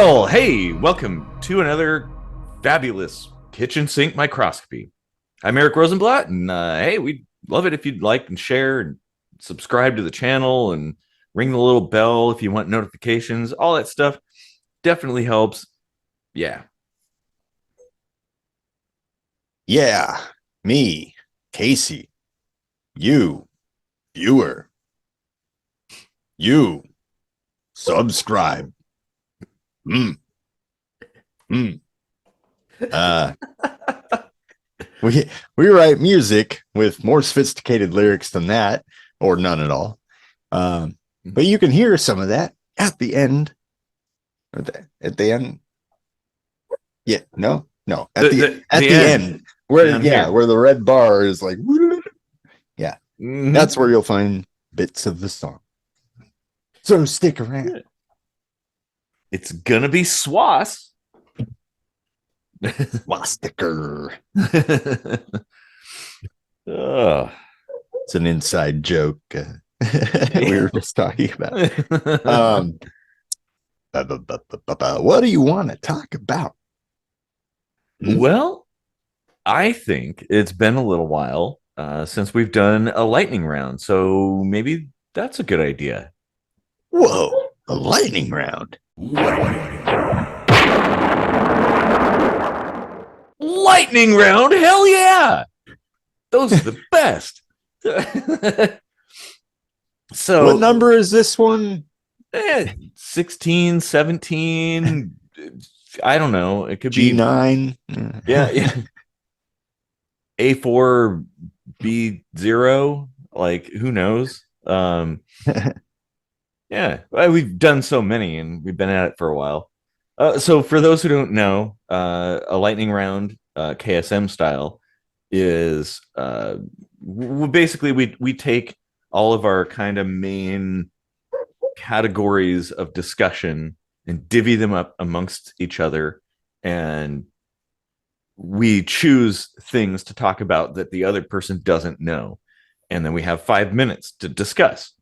Well, hey, welcome to another fabulous kitchen sink microscopy. I'm Eric Rosenblatt, and hey, we'd love it if you'd like and share and subscribe to the channel and ring the little bell if you want notifications. All that stuff definitely helps. Yeah. Yeah, me, Casey, you, viewer, you, subscribe. Mm. Mm. Uh, we write music with more sophisticated lyrics than that, or none at all. But you can hear some of that at the end. At the end. Yeah, no. At the end. Where the red bar is like, yeah, that's where you'll find bits of the song. So stick around. It's gonna be Swass. Swasticker. It's an inside joke we were just talking about. What do you want to talk about? Well, I think it's been a little while since we've done a lightning round, so maybe that's a good idea. Whoa, a lightning round. Lightning round? Hell yeah! Those are the best. So, what number is this one? 16, 17. I don't know. It could G9. Be yeah. A4 B0. Like, who knows? Yeah, we've done so many and we've been at it for a while. So for those who don't know, a lightning round, KSM style, is basically we take all of our kind of main categories of discussion and divvy them up amongst each other, and we choose things to talk about that the other person doesn't know, and then we have 5 minutes to discuss,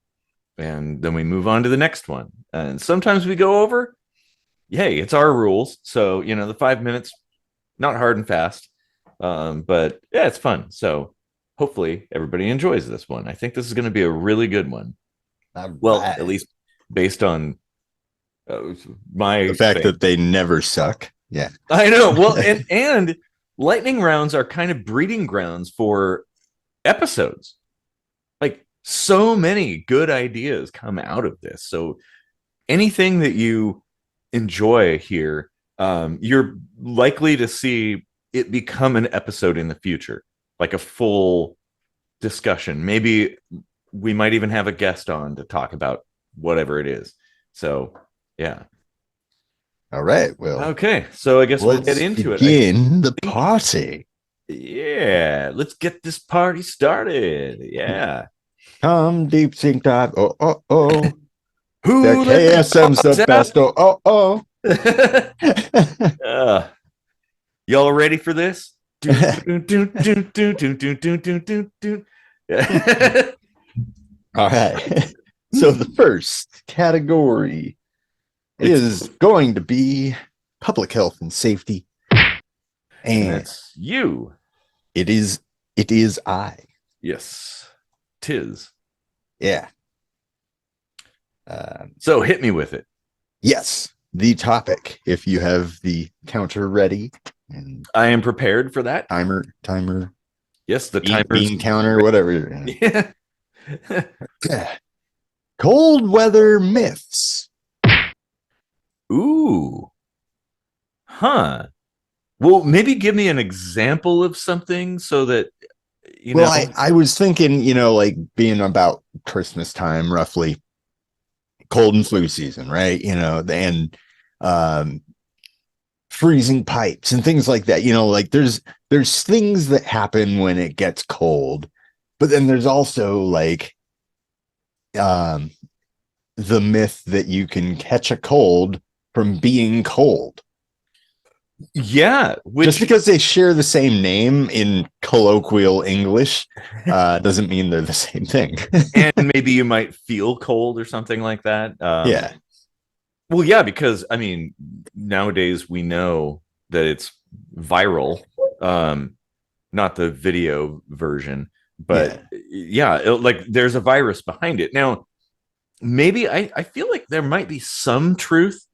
and then we move on to the next one. And sometimes we go over. Hey, it's our rules, so the 5 minutes, not hard and fast, but yeah, it's fun. So hopefully everybody enjoys this one. I think this is going to be a really good one. Well, at least based on the fact that they never suck. Yeah, I know. Well, and lightning rounds are kind of breeding grounds for episodes. Like, so many good ideas come out of this. So anything that you enjoy here, you're likely to see it become an episode in the future, like a full discussion. Maybe we might even have a guest on to talk about whatever it is. So yeah. All right. Well, okay. So I guess we'll get into it. Begin the party. Yeah. Let's get this party started. Yeah. Come deep sink dive. Oh. Who the KSM's the best. Oh. Y'all ready for this? All right. So the first category is going to be public health and safety. And that's you. It is I. Yes. 'Tis. Yeah. So hit me with it. Yes. The topic, if you have the counter ready. And I am prepared for that. Timer. Yes, the timer. Bean counter, whatever. Yeah. Cold weather myths. Ooh. Huh. Well, maybe give me an example of something so that, know. I was thinking, like being about Christmas time, roughly, cold and flu season, right? And freezing pipes and things like that. Like there's things that happen when it gets cold, but then there's also like the myth that you can catch a cold from being cold. Yeah, just because they share the same name in colloquial English doesn't mean they're the same thing. And maybe you might feel cold or something like that. Yeah. Well, yeah, because I mean, nowadays we know that it's viral, um, not the video version, but Yeah. yeah, like there's a virus behind it. Now, maybe I feel like there might be some truth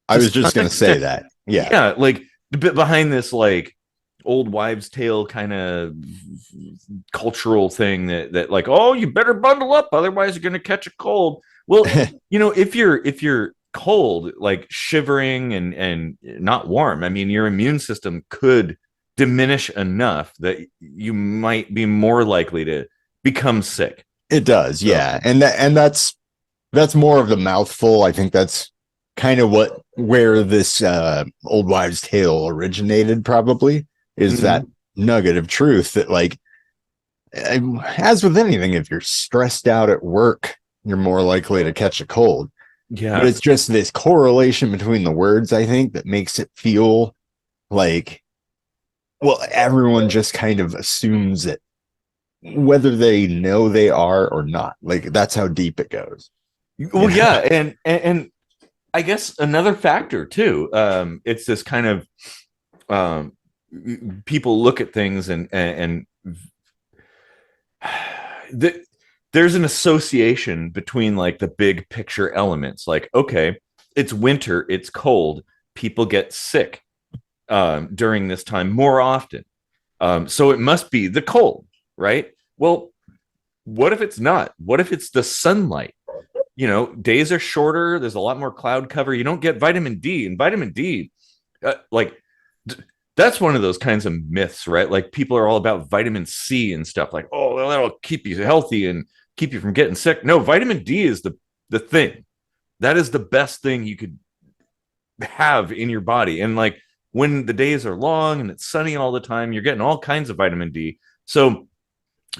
I to was some just going to say extent. that. Yeah. Yeah, like a bit behind this like old wives' tale kind of cultural thing that like, oh, you better bundle up, otherwise you're gonna catch a cold. Well, if you're cold, like shivering and not warm, I mean, your immune system could diminish enough that you might be more likely to become sick. It does. So, Yeah. And that's more of the mouthful. I think that's kind of where this old wives' tale originated, probably, is that mhm. nugget of truth that, like, as with anything, if you're stressed out at work, you're more likely to catch a cold. But Yeah, it's just this correlation between the words, I think, that makes it feel like, well, everyone just kind of assumes it, whether they know they are or not. Like, that's how deep it goes. You well, know? yeah, and I guess another factor too. It's this kind of um, people look at things and the, there's an association between like the big picture elements. Like, okay, it's winter, it's cold, people get sick during this time more often. So it must be the cold, right? Well, what if it's not? What if it's the sunlight? Days are shorter. There's a lot more cloud cover. You don't get vitamin D, and vitamin D, like that's one of those kinds of myths, right? Like people are all about vitamin C and stuff. Like, oh, well, that'll keep you healthy and keep you from getting sick. No, vitamin D is the thing. That is the best thing you could have in your body. And like when the days are long and it's sunny all the time, you're getting all kinds of vitamin D. So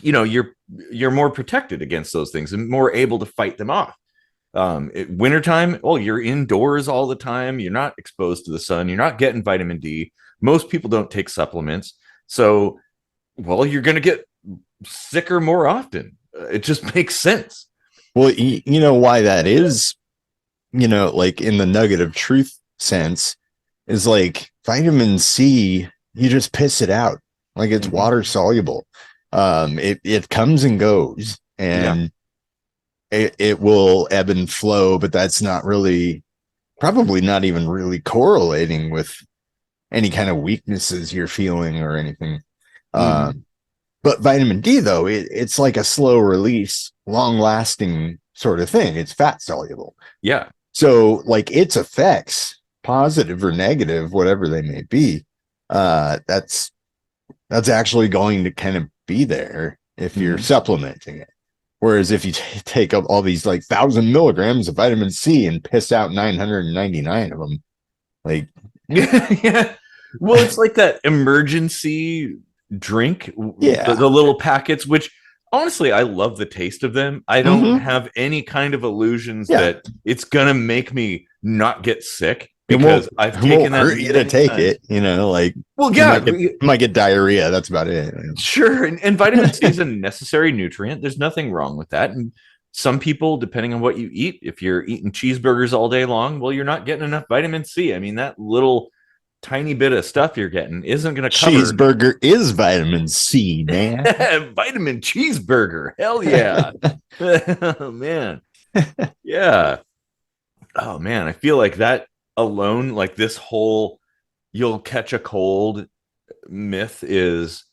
you're more protected against those things and more able to fight them off. Wintertime, well, you're indoors all the time. You're not exposed to the sun. You're not getting vitamin D. Most people don't take supplements. So, well, you're going to get sicker more often. It just makes sense. Well, you know why that is, like in the nugget of truth sense, is like vitamin C, you just piss it out. Like it's Mm-hmm. water soluble. It comes and goes, Yeah. and it will ebb and flow, but that's not really, probably not even really correlating with any kind of weaknesses you're feeling or anything. Mm-hmm. Um, but vitamin D, though, it's like a slow release, long lasting sort of thing. It's fat soluble. Yeah. So, like, its effects, positive or negative, whatever they may be, that's actually going to kind of be there if you're Mm-hmm. supplementing it. Whereas if you take up all these like 1,000 milligrams of vitamin C and piss out 999 of them, like, Yeah. Well, it's like that emergency drink, yeah, the little packets, which honestly, I love the taste of them. I don't mm-hmm, have any kind of illusions yeah, that it's going to make me not get sick it won't because I've it won't taken that hurt you to many take times. it. Like Well, you yeah, might get diarrhea. That's about it. sure. And vitamin C is a necessary nutrient. There's nothing wrong with that. And some people, depending on what you eat, if you're eating cheeseburgers all day long, well, you're not getting enough vitamin C. I mean, that little tiny bit of stuff you're getting isn't going to cover Cheeseburger is vitamin C, man. vitamin cheeseburger. Hell yeah. Oh, man. Yeah. Oh, man. I feel like that alone, like this whole you'll catch a cold myth is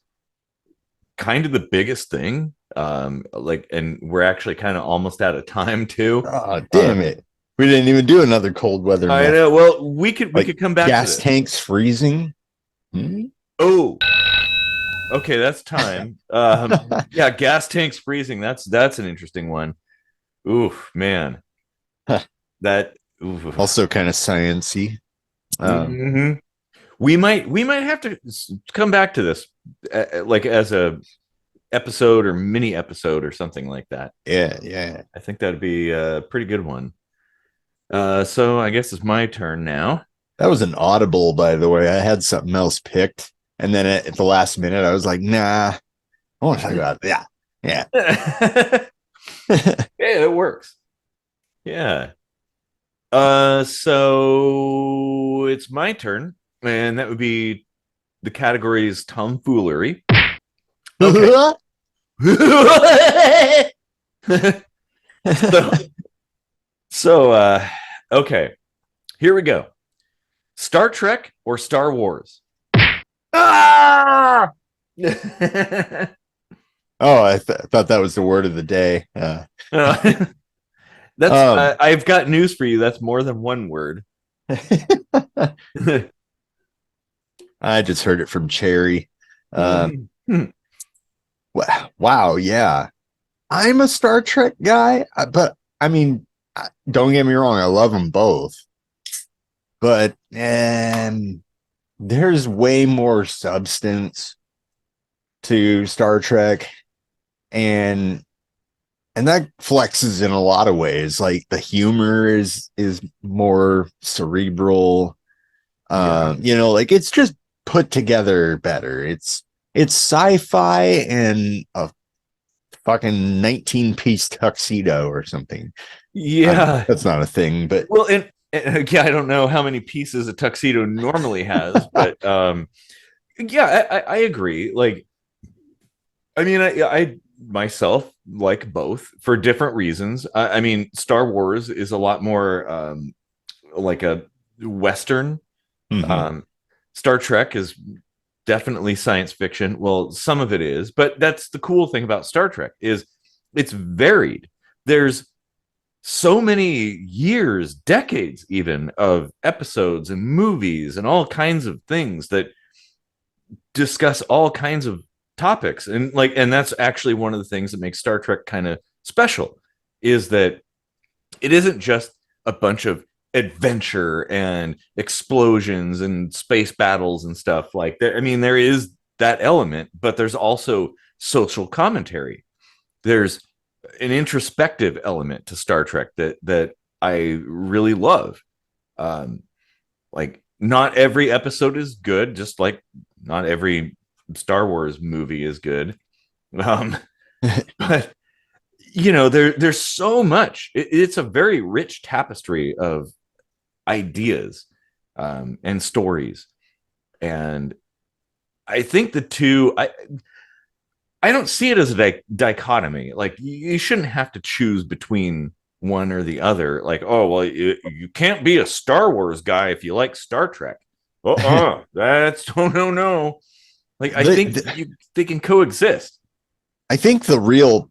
kind of the biggest thing. Like, and we're actually kind of almost out of time too. Oh, Uh, damn it. We didn't even do another cold weather I myth. know. Well, we Like could come back to gas this. tanks freezing. Hmm? Oh, okay, that's time. Yeah, gas tanks freezing. That's an interesting one. Oof, man, that. Oof. Also kind of sciency. Um, Mhm. We might have to come back to this, like as a episode or mini episode or something like that. yeah, yeah. I think that'd be a pretty good one. So I guess it's my turn now. That was an audible, by the way. I had something else picked. And then at the last minute, I was like, nah, I want to talk about that. Yeah. Yeah, Yeah. it works. Yeah. So it's my turn, and that would be the category is tomfoolery. Okay. so so okay, here we go. Star Trek or Star Wars? Ah! Oh, thought that was the word of the day. That's Um, I've got news for you. That's more than one word. I just heard it from Cherry. Wow, yeah. I'm a Star Trek guy, but I mean, don't get me wrong, I love them both. But there's way more substance to Star Trek, and that flexes in a lot of ways. Like the humor is more cerebral. Yeah. Like it's just put together better. It's sci-fi and a fucking 19-piece tuxedo or something. Yeah. That's not a thing, but Well, and yeah, I don't know how many pieces a tuxedo normally has, but yeah, I agree. Like, I mean, I myself like both for different reasons. I mean, Star Wars is a lot more like a Western. mhm. Um, Star Trek is definitely science fiction. Well, some of it is, but that's the cool thing about Star Trek is it's varied. There's so many years, decades even of episodes and movies and all kinds of things that discuss all kinds of topics. And that's actually one of the things that makes Star Trek kind of special is that it isn't just a bunch of adventure and explosions and space battles and stuff like that. I mean, there is that element, but there's also social commentary. There's an introspective element to Star Trek that I really love. Um, like not every episode is good, just like not every Star Wars movie is good. Um, but there's so much. It's a very rich tapestry of ideas and stories, and I think the two. I don't see it as a dichotomy. Like you shouldn't have to choose between one or the other. Like, oh well, you can't be a Star Wars guy if you like Star Trek. That's oh no. Like I think they can coexist. I think the real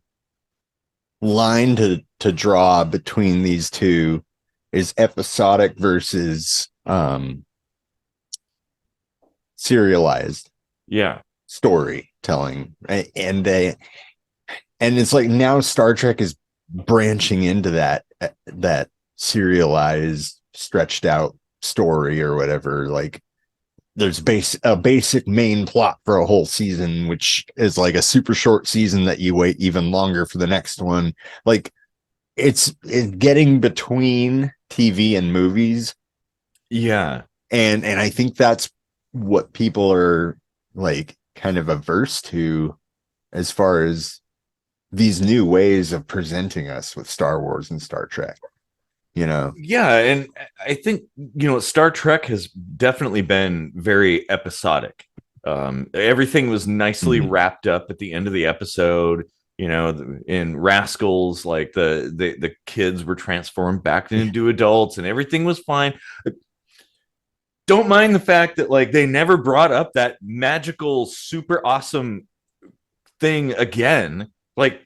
line to draw between these two is episodic versus serialized Yeah, storytelling, right? And it's like now Star Trek is branching into that serialized stretched out story or whatever. Like there's a basic main plot for a whole season, which is like a super short season that you wait even longer for the next one. Like it's getting between TV and movies, yeah, and I think that's what people are like kind of averse to as far as these new ways of presenting us with Star Wars and Star Trek, you know. yeah. And I think Star Trek has definitely been very episodic. Everything was nicely Mhm. wrapped up at the end of the episode. In Rascals, like the kids were transformed back into adults, and everything was fine. Don't mind the fact that like they never brought up that magical, super awesome thing again. Like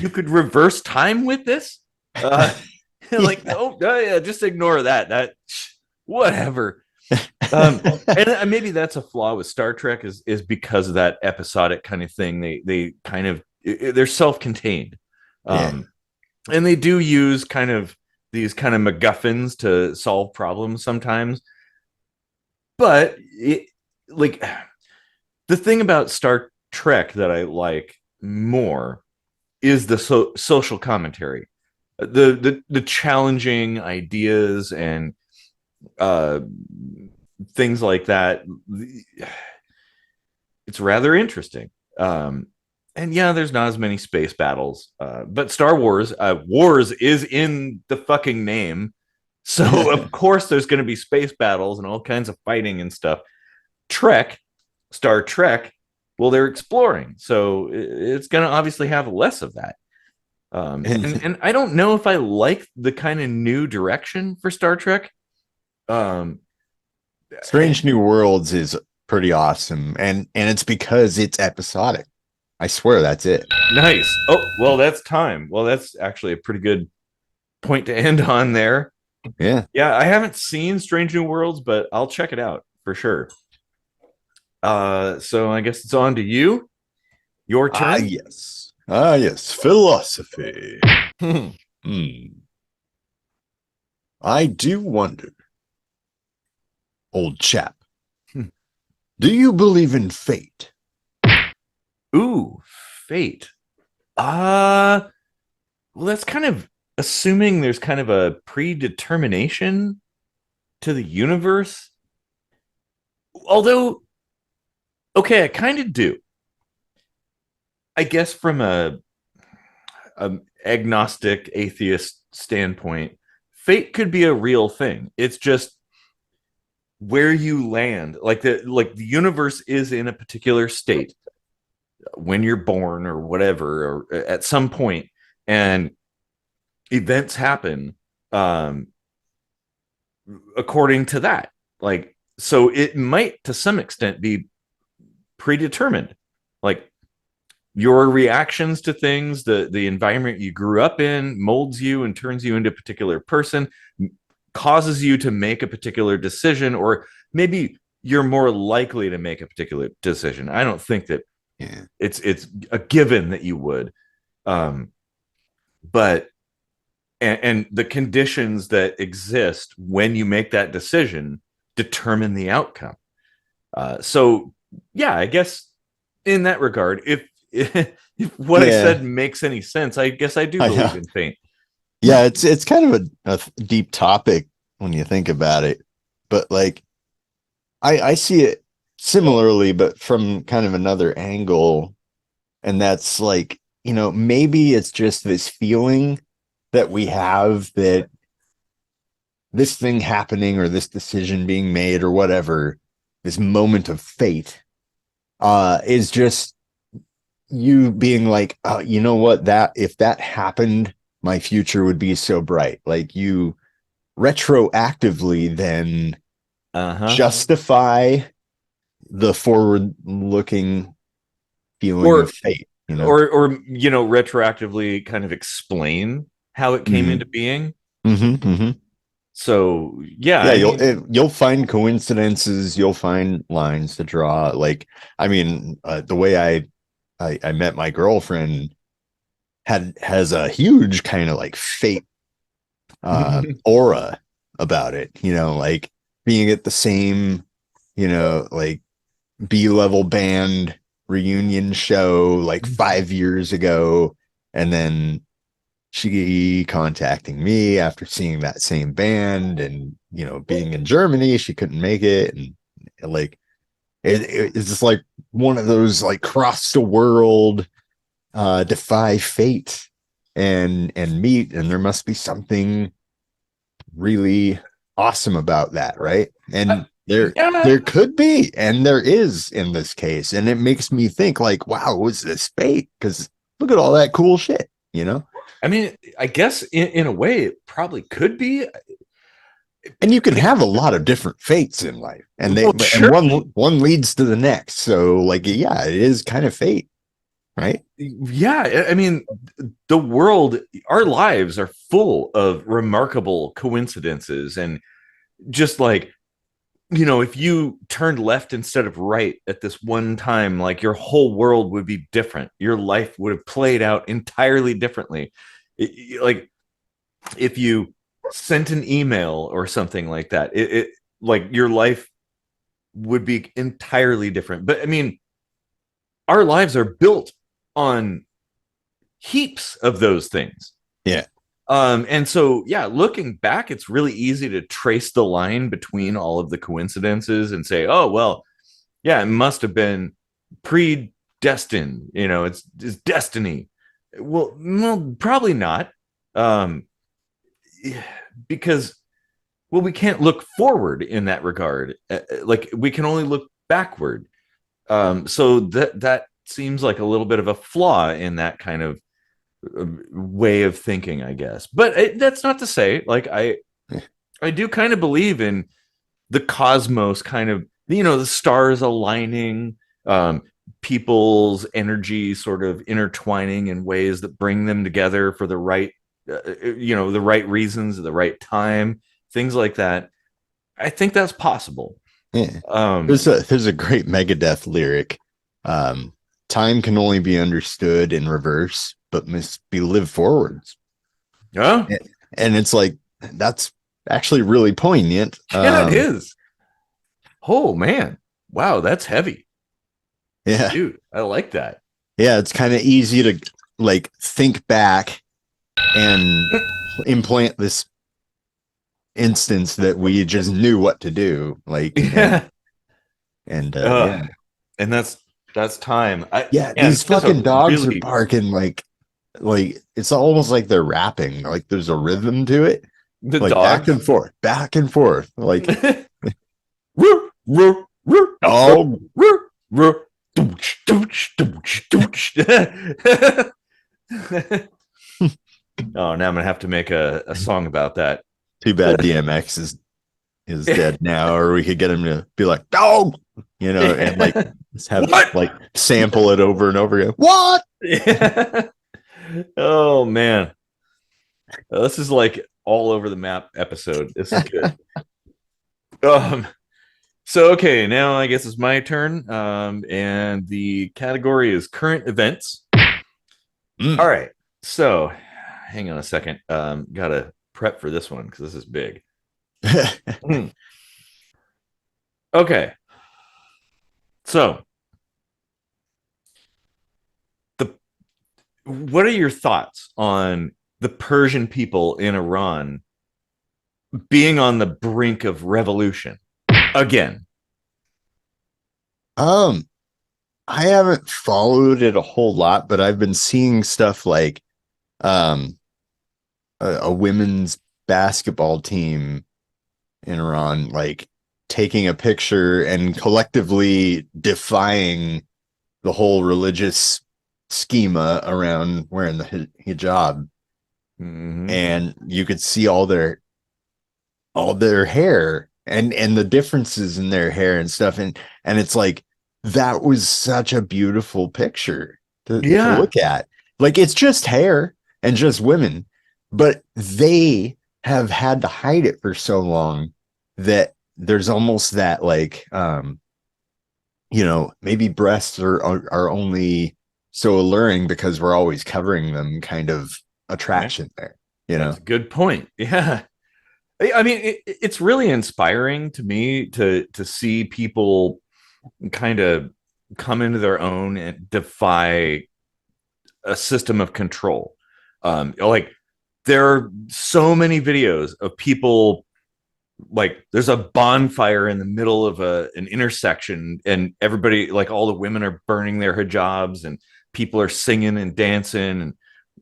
you could reverse time with this. Uh, like Yeah. no, yeah, just ignore that. That whatever. And maybe that's a flaw with Star Trek is because of that episodic kind of thing. They kind of they're self-contained, Yeah. um, and they do use kind of these kind of MacGuffins to solve problems sometimes. But like the thing about Star Trek that I like more is the social commentary, the challenging ideas and uh, things like that. It's rather interesting. And yeah, there's not as many space battles, but Star Wars, Wars is in the fucking name. So of course there's going to be space battles and all kinds of fighting and stuff. Trek, Star Trek, well, they're exploring, so it's going to obviously have less of that. And I don't know if I like the kind of new direction for Star Trek. Um, Strange New Worlds is pretty awesome, and it's because it's episodic. I swear that's it. nice. Oh, well, that's time. Well, that's actually a pretty good point to end on there. Yeah. Yeah, I haven't seen Strange New Worlds, but I'll check it out for sure. So I guess it's on to you. Your Ah, turn. yes. Ah, yes. Philosophy. Hmm. I do wonder, old chap, do you believe in fate? Ooh, fate. Uh, well, that's kind of assuming there's kind of a predetermination to the universe. Although, okay, I kind of do. I guess from a agnostic atheist standpoint, fate could be a real thing. It's just where you land. Like the universe is in a particular state when you're born or whatever, or at some point, and events happen um according to that. Like, so it might to some extent be predetermined. Like your reactions to things, the environment you grew up in molds you and turns you into a particular person, causes you to make a particular decision, or maybe you're more likely to make a particular decision. I don't think that Yeah. it's a given that you would, um but and the conditions that exist when you make that decision determine the outcome. So yeah, I guess in that regard, if what I Yeah. said makes any sense, I guess I do I believe know. in fate. Yeah, it's kind of a deep topic when you think about it. But like I see it similarly, but from kind of another angle. And that's like, maybe it's just this feeling that we have that this thing happening or this decision being made or whatever, this moment of fate, is just you being like, oh, you know what, that if that happened, my future would be so bright. Like you retroactively then Uh-huh. justify the forward looking feeling of Or fate, you know? or retroactively kind of explain how it came into Mm-hmm. being. Mm-hmm. Mm-hmm. So yeah, Yeah, I mean, you'll find coincidences, you'll find lines to draw. Like, I mean, the way I met my girlfriend has a huge kind of like fate aura about it, like being at the same, like B-level band reunion show like 5 years ago, and then she contacting me after seeing that same band, and being in Germany she couldn't make it, and like it's just like one of those like cross the world, defy fate and meet, and there must be something really awesome about that, right? And yeah, there could be, and there is in this case, and it makes me think like, wow, was this fate? Because look at all that cool shit, I mean, I guess in a way it probably could be. and you can have a lot of different fates in life, and Well, and sure. one leads to the next. So like, yeah, it is kind of fate, right? Yeah, I mean, the world, our lives are full of remarkable coincidences, and just like, if you turned left instead of right at this one time, like your whole world would be different. Your life would have played out entirely differently. Like if you sent an email or something like that, it like your life would be entirely different. But I mean, our lives are built on heaps of those things. Yeah. And so, yeah, looking back, it's really easy to trace the line between all of the coincidences and say, oh, well, yeah, it must have been predestined. It's destiny. Well, probably not. Um, because, well, we can't look forward in that regard. Like we can only look backward. So that seems like a little bit of a flaw in that kind of way of thinking, I guess. But that's not to say, like I do kind of believe in the cosmos, kind of, the stars aligning, people's energy sort of intertwining in ways that bring them together for the right, the right reasons at the right time, things like that. I think that's possible. Yeah. Um, There's a great Megadeth lyric. Um, Time can only be understood in reverse, but must be lived forwards. yeah, And it's like that's actually really poignant. yeah, it is. Oh man, wow, that's heavy, Yeah. dude. I like that. Yeah, it's kind of easy to like think back and implant this instance that we just knew what to do. Like Yeah, yeah. and that's time. Yeah, And these that's a fucking dogs are really barking like it's almost like they're rapping. Like there's a rhythm to it. the Like back dogs. and forth, back and forth. Like Ruh, ruh, ruh, ruh, oh ruh, ruh. Dooch, dooch, dooch, dooch. Oh, now I'm gonna have to make a song about that. too bad DMX is dead now, or we could get him to be like, dog, and like just have What? like sample it over and over again. What? Oh man, this is like all over the map episode. This is good. Um, so okay, now I guess it's my turn. And the category is current events. All Mm. right. So hang on a second. Gotta prep for this one because this is big. Okay. So the what are your thoughts on the Persian people in Iran being on the brink of revolution again? um, I haven't followed it a whole lot, but I've been seeing stuff like um a women's basketball team in Iran like taking a picture and collectively defying the whole religious schema around wearing the hijab, Mm-hmm. and you could see all their hair and the differences in their hair and stuff, and it's like that was such a beautiful picture to Yeah. look at. Like it's just hair and just women, but they have had to hide it for so long that there's almost that like maybe breasts are only so alluring because we're always covering them kind of Yeah. attraction there, That's a good point. Yeah. I mean, it's really inspiring to me to see people kind of come into their own and defy a system of control. Like there are so many videos of people, like there's a bonfire in the middle of an intersection, and everybody, like all the women are burning their hijabs, and people are singing and dancing and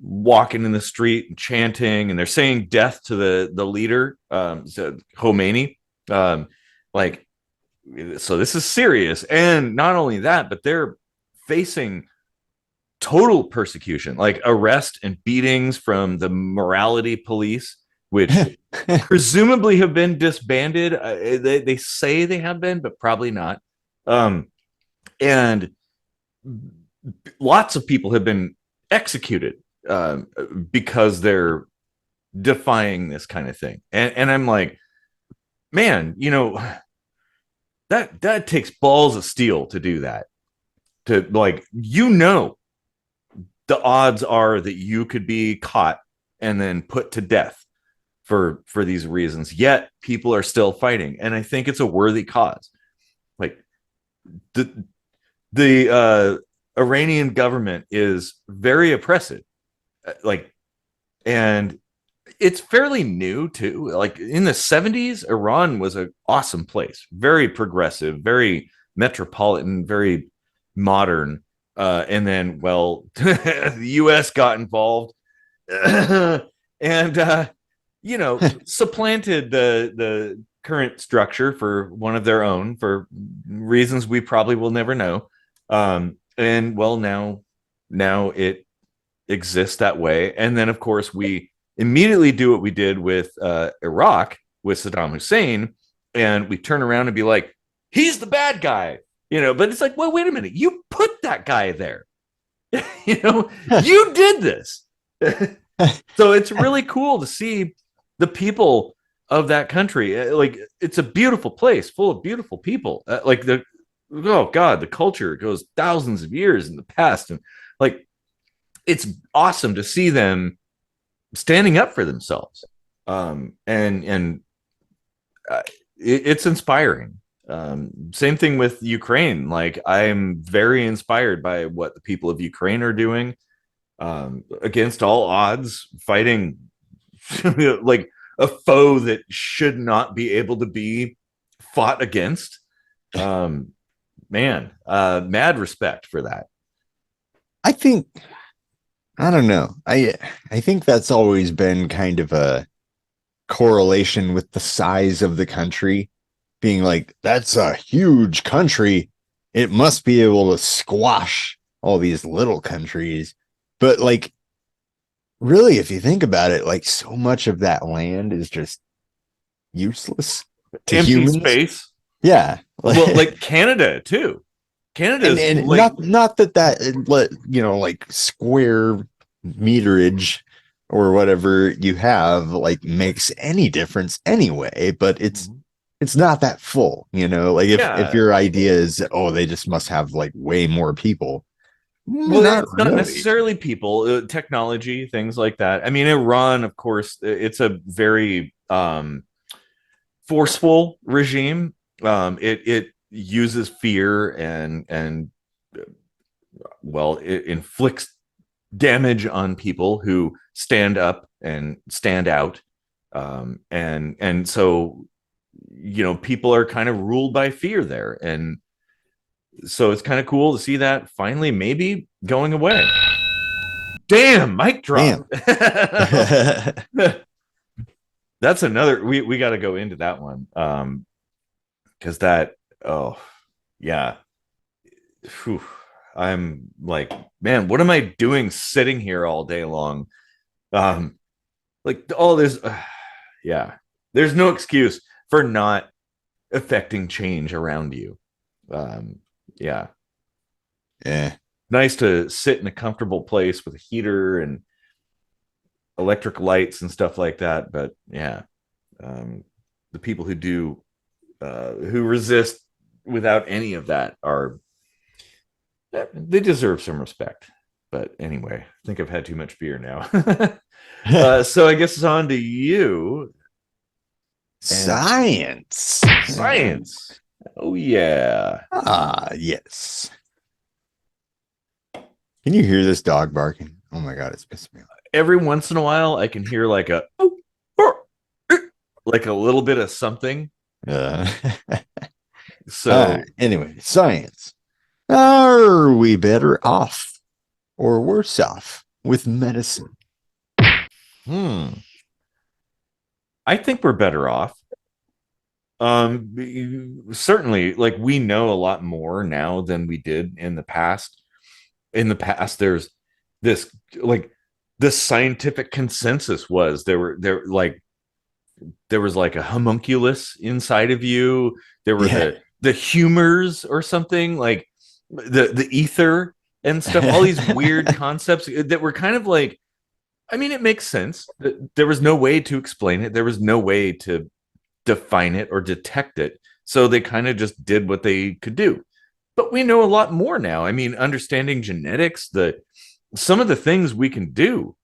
walking in the street and chanting, and they're saying death to the leader, Khomeini. um like, so this is serious, and not only that, but they're facing total persecution, like arrest and beatings from the morality police, which presumably have been disbanded. They say they have been, but probably not. And lots of people have been executed, because they're defying this kind of thing. And I'm like, man, that takes balls of steel to do that. To, like, the odds are that you could be caught and then put to death for these reasons, yet people are still fighting, and I think it's a worthy cause. Like the Iranian government is very oppressive, like, and it's fairly new too. Like in the 70s, Iran was an awesome place, very progressive, very metropolitan, very modern. And then, well, the US got involved. And supplanted the current structure for one of their own for reasons we probably will never know. And well, now it exists that way. And then, of course, we immediately do what we did with Iraq with Saddam Hussein, and we turn around and be like, he's the bad guy, But it's like, well, wait a minute, you put that guy there, you did this. So it's really cool to see the people of that country. Like, it's a beautiful place full of beautiful people. Oh God, the culture goes thousands of years in the past, and like, it's awesome to see them standing up for themselves. It's inspiring. Same thing with Ukraine. Like, I'm very inspired by what the people of Ukraine are doing, against all odds, fighting like a foe that should not be able to be fought against. Mad respect for that. I think, I don't know. I think that's always been kind of a correlation with the size of the country, being like, that's a huge country. It must be able to squash all these little countries. But like, really, if you think about it, like, so much of that land is just useless to Empty humans. space. Yeah. Well, like Canada too. Canada, and like, not that like square meterage or whatever you have like makes any difference anyway, but it's not that full, like if your idea is, oh, they just must have like way more people. Well, it's not necessarily people, technology, things like that. I mean, Iran, of course, it's a very forceful regime. It uses fear and well, it inflicts damage on people who stand up and stand out. And so, people are kind of ruled by fear there. And so it's kind of cool to see that finally maybe going away. Damn, mic drop. That's another, we got to go into that one. Because that, oh, yeah. Whew. I'm like, man, what am I doing sitting here all day long? Like, all this, yeah, there's no excuse for not affecting change around you. Yeah. Yeah. Nice to sit in a comfortable place with a heater and electric lights and stuff like that. But yeah, the people who do, who resist without any of that they deserve some respect. But anyway, I think I've had too much beer now. So I guess it's on to you. Science. Oh yeah. Yes. Can you hear this dog barking? Oh my God, it's pissing me off. Every once in a while I can hear like a little bit of something. So anyway, science. Are we better off or worse off with medicine? I think we're better off. Certainly, like, we know a lot more now than we did in the past. In the past, there's this, like, the scientific consensus was there was like a homunculus inside of you. There were the humors or something, like the ether and stuff, all these weird concepts that were kind of like, I mean, it makes sense. There was no way to explain it. There was no way to define it or detect it. So they kind of just did what they could do. But we know a lot more now. I mean, understanding genetics, some of the things we can do,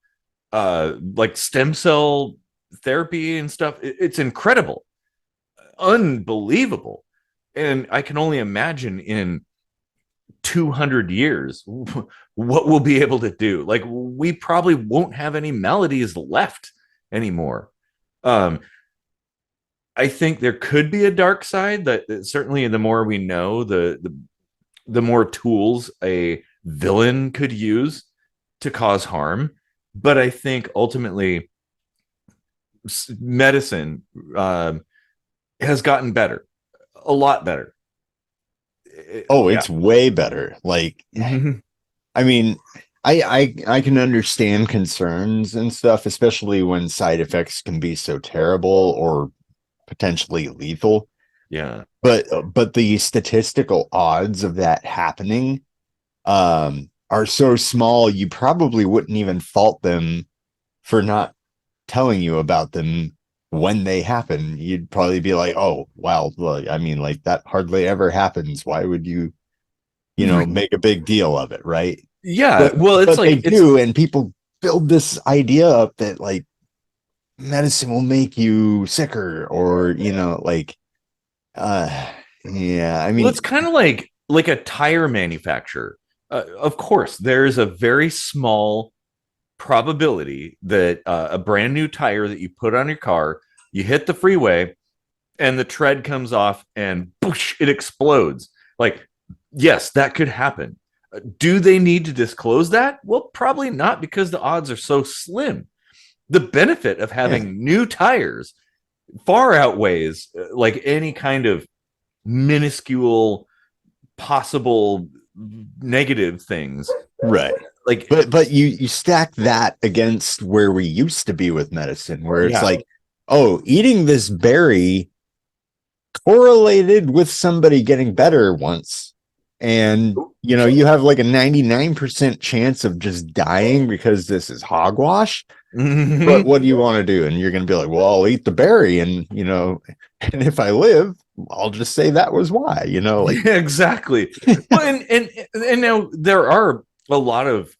like stem cell therapy and stuff, it's incredible, unbelievable. And I can only imagine in 200 years what we'll be able to do. Like, we probably won't have any melodies left anymore. I think there could be a dark side that certainly the more we know, the more tools a villain could use to cause harm. But I think ultimately medicine has gotten better, a lot better. Oh, Yeah. it's way better. Like, Mhm. I mean, I can understand concerns and stuff, especially when side effects can be so terrible or potentially lethal. Yeah. But the statistical odds of that happening are so small, you probably wouldn't even fault them for not telling you about them when they happen. You'd probably be like, oh, wow, well, I mean, like that hardly ever happens. Why would you, make a big deal of it, right? Yeah. But Well, it's but they like it's do, and people build this idea up that like medicine will make you sicker, or uh yeah, I well, mean, it's kind of like a tire manufacturer. Of course, there's a very small probability that a brand new tire that you put on your car, you hit the freeway, and the tread comes off, and boosh, it explodes. Like, yes, that could happen. Do they need to disclose that? Well, probably not, because the odds are so slim. The benefit of yeah, having new tires far outweighs like any kind of minuscule possible negative things. right. Like, But you stack that against where we used to be with medicine, where it's yeah. like, oh, eating this berry correlated with somebody getting better once. And you have like a 99% chance of just dying because this is hogwash. But what do you want to do? And you're going to be like, well, I'll eat the berry. And, and if I live, I'll just say that was why, like, Yeah, exactly. Well, and now there are a lot of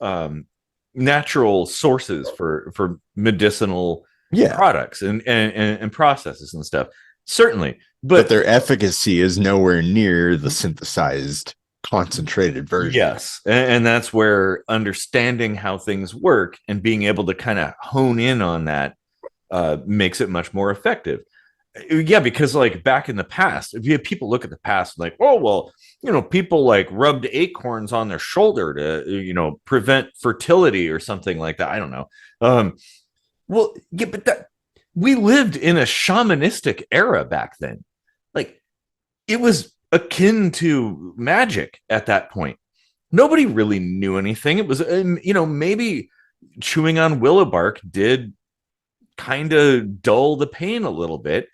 natural sources for medicinal yeah. products and processes and stuff. Certainly, But but their efficacy is nowhere near the synthesized, concentrated version. yes, and that's where understanding how things work and being able to kind of hone in on that makes it much more effective. Yeah, because like back in the past, if you have people look at the past like, oh well, people like rubbed acorns on their shoulder to prevent fertility or something like that. I don't know. Well, yeah, but that we lived in a shamanistic era back then. Like, it was akin to magic at that point. Nobody really knew anything. It was, maybe chewing on willow bark did kind of dull the pain a little bit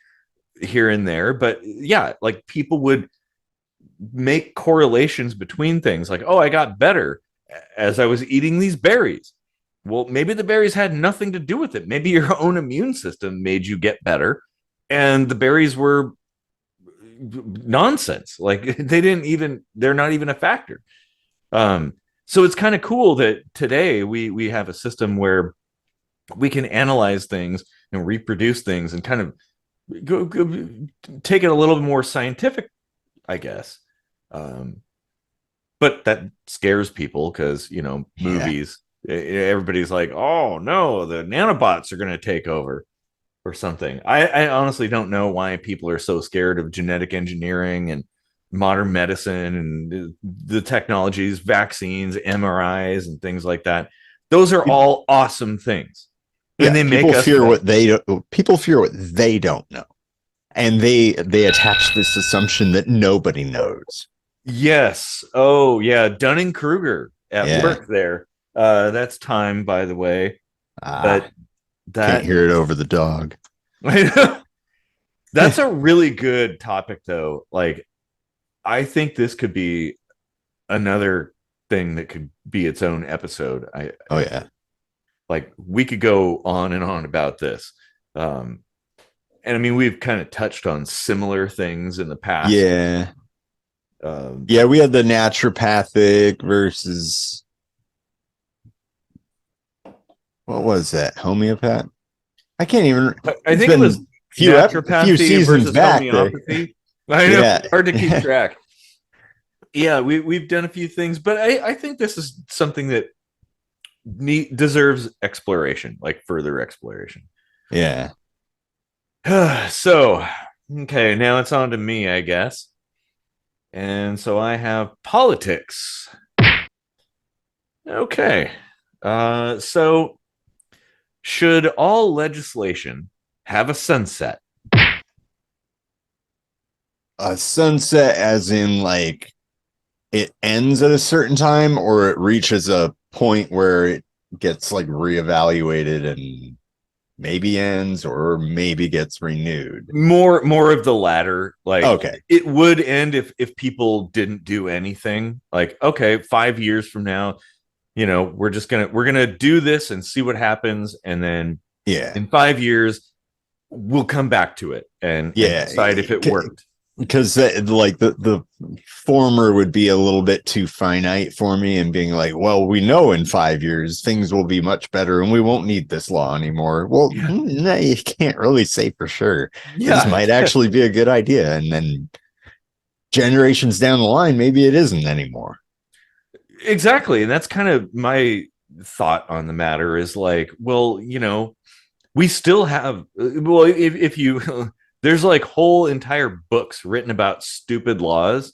here and there, but yeah, like people would make correlations between things, like, oh, I got better as I was eating these berries. Well, maybe the berries had nothing to do with it. Maybe your own immune system made you get better, and the berries were nonsense. Like, they're not even a factor. So it's kind of cool that today we have a system where we can analyze things and reproduce things and kind of go take it a little bit more scientific, I guess. Um, but that scares people because Yeah. movies. Everybody's like, "Oh no, the nanobots are going to take over," or something. I honestly don't know why people are so scared of genetic engineering and modern medicine and the technologies, vaccines, MRIs, and things like that. Those are all awesome things, and Yeah. they make us better. People fear what they don't know. And they attach this assumption that nobody knows. Yes. Oh, yeah. Dunning Kruger at Yeah. work there. That's time, by the way. Ah, But can't that hear it over the dog. that's a really good topic, though. Like, I think this could be another thing that could be its own episode. Oh yeah. Like, we could go on and on about this. Um, and I mean, we've kind of touched on similar things in the past. Yeah. Um, Yeah, we had the naturopathic versus what was that? Homeopath? I can't even I it's think it was been a few naturopathy seasons versus back there. homeopathy. I know, Yeah. hard to keep track. Yeah, we've done a few things, but I think this is something that deserves exploration, like further exploration. Yeah. So, okay, now it's on to me, I guess. And so I have politics. Okay. So should all legislation have a sunset. A sunset, as in like it ends at a certain time, or it reaches a point where it gets like reevaluated and maybe ends, or maybe gets renewed. More of the latter. Like Okay. it would end if people didn't do anything. Like, okay, 5 years from now, we're gonna do this and see what happens, and then Yeah. in 5 years we'll come back to it and Yeah. decide if it worked. Because like the former would be a little bit too finite for me, and being like, well, we know in 5 years things will be much better and we won't need this law anymore. Well, Yeah. no, you can't really say for sure. This Yeah. might actually be a good idea, and then generations down the line, maybe it isn't anymore. Exactly. And that's kind of my thought on the matter is like, well, we still have, well, if you, there's like whole entire books written about stupid laws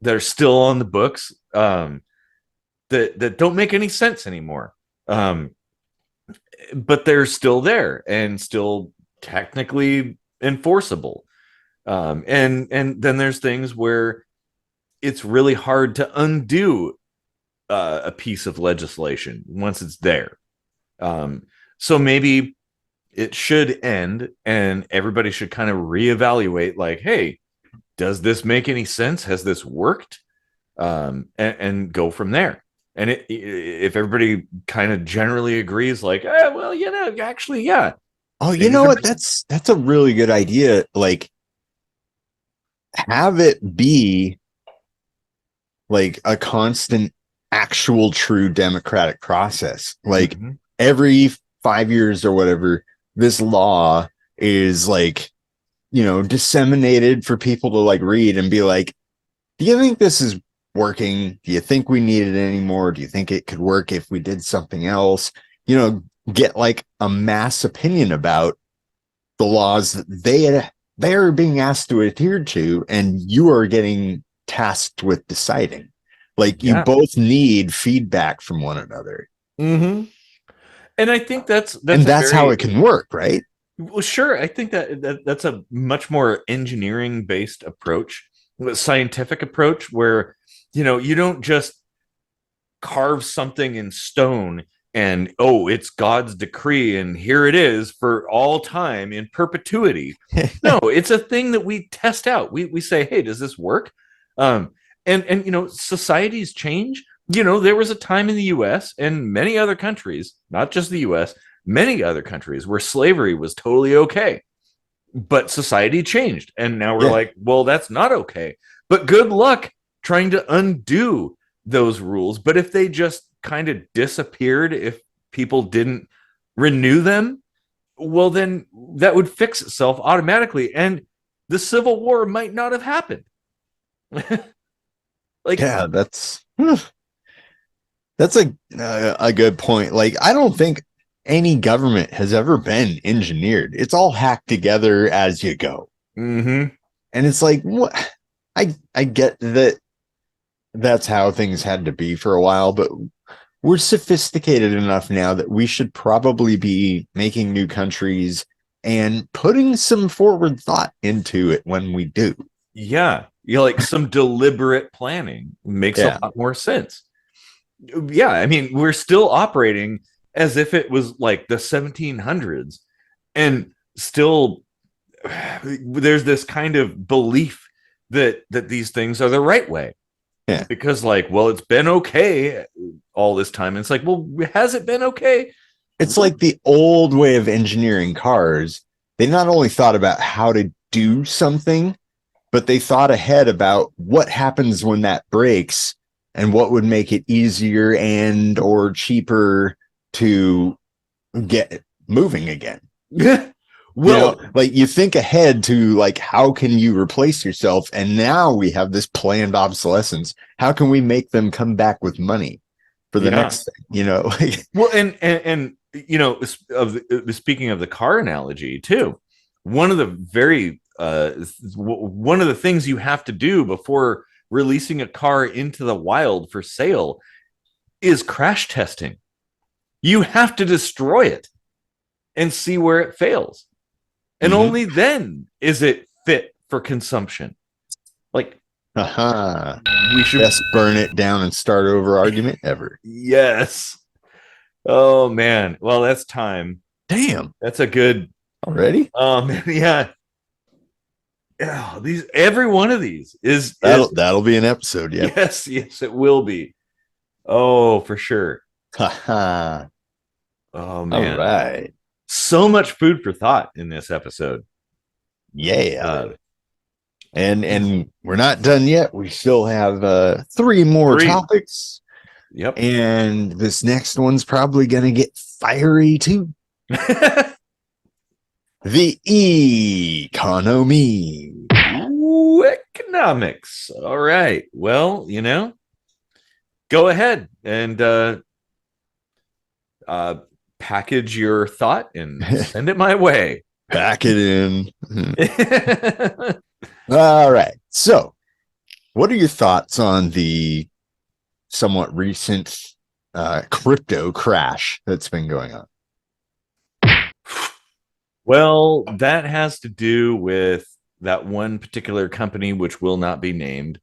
that are still on the books, that don't make any sense anymore. Um, but they're still there and still technically enforceable. And then there's things where it's really hard to undo a piece of legislation once it's there. So maybe it should end and everybody should kind of reevaluate like, hey, does this make any sense? Has this worked? And go from there. And if everybody kind of generally agrees, like, well, actually, yeah, Oh, you things know are what? That's a really good idea. Like, have it be like a constant, actual, true democratic process. Like Mhm. every 5 years or whatever, this law is like, disseminated for people to like read and be like, do you think this is working? Do you think we need it anymore? Do you think it could work if we did something else? Get like a mass opinion about the laws that they're being asked to adhere to, and you are getting tasked with deciding. Like, you Yeah. both need feedback from one another, Hmm. And I think that's and a that's how very it can work, right? well, sure. I think that's a much more engineering based approach, a scientific approach, where you don't just carve something in stone and oh, it's God's decree and here it is for all time in perpetuity. No, it's a thing that we test out. We say, hey, does this work? Um, and societies change. There was a time in the U.S. and many other countries, not just the U.S., many other countries where slavery was totally okay, but society changed, and now we're Yeah. like, well, that's not okay. But good luck trying to undo those rules. But if they just kind of disappeared, if people didn't renew them, well, then that would fix itself automatically, and the Civil War might not have happened. Like, Yeah, that's a good point. Like, I don't think any government has ever been engineered. It's all hacked together as you go. mm-hmm. And it's like, what? I get that that's how things had to be for a while, but we're sophisticated enough now that we should probably be making new countries and putting some forward thought into it when we do. Yeah, like some deliberate planning makes a Yeah. lot more sense. Yeah, I mean, we're still operating as if it was like the 1700s, and still there's this kind of belief that these things are the right way, Yeah. because like, well, it's been okay all this time, and it's like, well, has it been okay? It's like the old way of engineering cars. They not only thought about how to do something, but they thought ahead about what happens when that breaks and what would make it easier and or cheaper to get moving again. Well, Like, you think ahead to like, how can you replace yourself? And now we have this planned obsolescence. How can we make them come back with money for the yeah. next thing? Like, Well, and speaking of the car analogy too, one of the very one of the things you have to do before releasing a car into the wild for sale is crash testing. You have to destroy it and see where it fails. and only then is it fit for consumption. Like, Haha. we should. Best burn it down and start over argument ever. Yes. Oh man. Well, that's time. Damn. That's a good. Already? Yeah. Yeah, these every one of these is That'll be an episode. Yeah. yes, it will be. Oh, for sure. Haha. Oh All man. right. So much food for thought in this episode. Yeah. And we're not done yet. We still have 3 more Three. topics. Yep. And this next one's probably gonna get fiery too. The economy. Ooh, economics. All right. Well, go ahead and package your thought and send it my way. Pack it in. All right. So, what are your thoughts on the somewhat recent crypto crash that's been going on? Well, that has to do with that one particular company, which will not be named,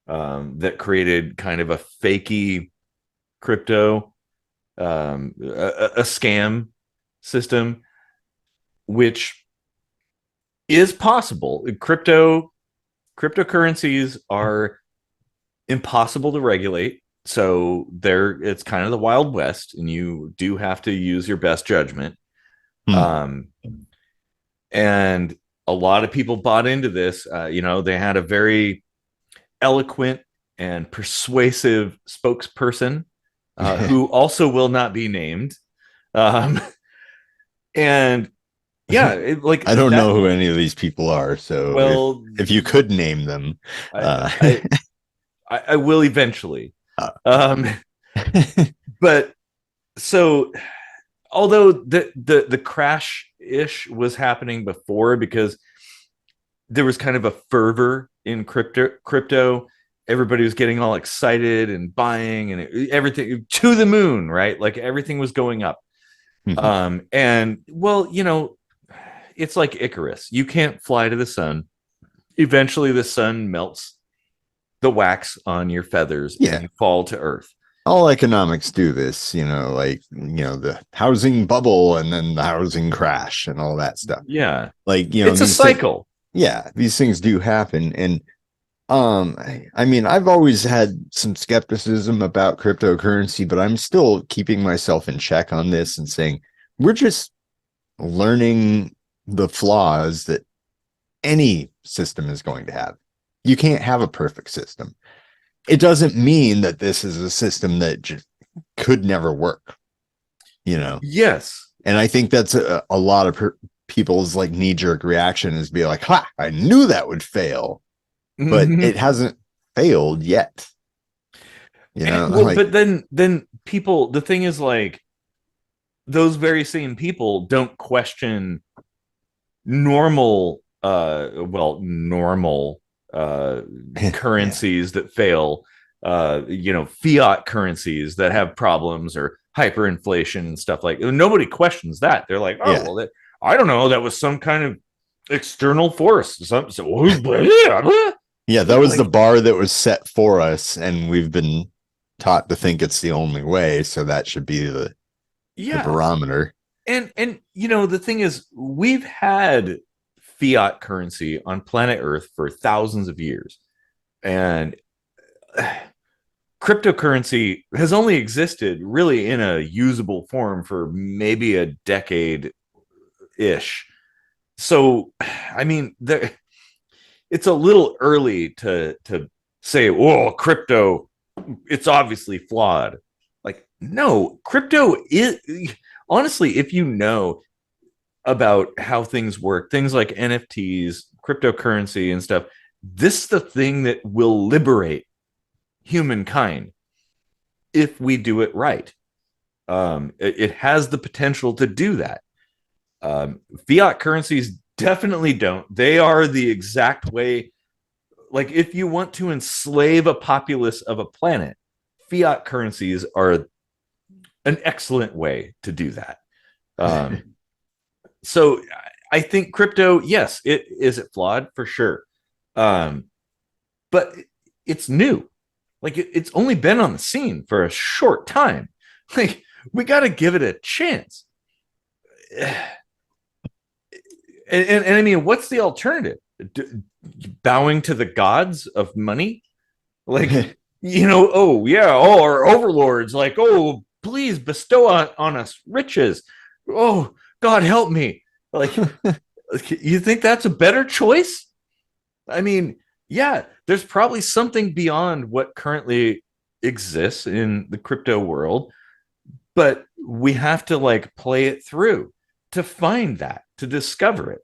that created kind of a fakey crypto, a scam system, which is possible. Cryptocurrencies are impossible to regulate. So it's kind of the Wild West, and you do have to use your best judgment. And a lot of people bought into this. They had a very eloquent and persuasive spokesperson who also will not be named. And yeah, I don't know who any of these people are. So well, if you could name them, I will eventually. But so although the crash ish was happening before, because there was kind of a fervor in crypto, everybody was getting all excited and buying, and everything to the moon, right? Like everything was going up. And well, it's like Icarus. You can't fly to the sun. Eventually the sun melts the wax on your feathers and you fall to earth. All economics do this, the housing bubble and then the housing crash and all that stuff. Yeah. Like, it's a cycle. These things do happen. And I mean, I've always had some skepticism about cryptocurrency, but I'm still keeping myself in check on this and saying we're just learning the flaws that any system is going to have. You can't have a perfect system. It doesn't mean that this is a system that just could never work, Yes. And I think that's a lot of people's like knee-jerk reaction is be like, ha, I knew that would fail, but it hasn't failed yet. But then people, the thing is, like, those very same people don't question normal currencies that fail, fiat currencies that have problems or hyperinflation and stuff. Like, nobody questions that. They're like, I don't know, that was some kind of external force. Yeah, that was the bar that was set for us, and we've been taught to think it's the only way, so that should be the barometer. And the thing is, we've had fiat currency on planet Earth for thousands of years, and cryptocurrency has only existed really in a usable form for maybe a decade ish. So I mean, it's a little early to say, oh, crypto, it's obviously flawed. Like, no, crypto is, honestly, if you know about how things work, things like NFTs, cryptocurrency and stuff, this is the thing that will liberate humankind if we do it right. It has the potential to do that. Fiat currencies definitely don't. They are the exact way. Like, if you want to enslave a populace of a planet, fiat currencies are an excellent way to do that. So I think crypto, yes, it flawed for sure. Um, but it's new. Like it's only been on the scene for a short time. Like we got to give it a chance. And I mean, what's the alternative? Bowing to the gods of money? Like, oh yeah, oh, our overlords, like, oh, please bestow on us riches. Oh, God help me. Like, you think that's a better choice? I mean, yeah, there's probably something beyond what currently exists in the crypto world, but we have to like play it through to find that, to discover it.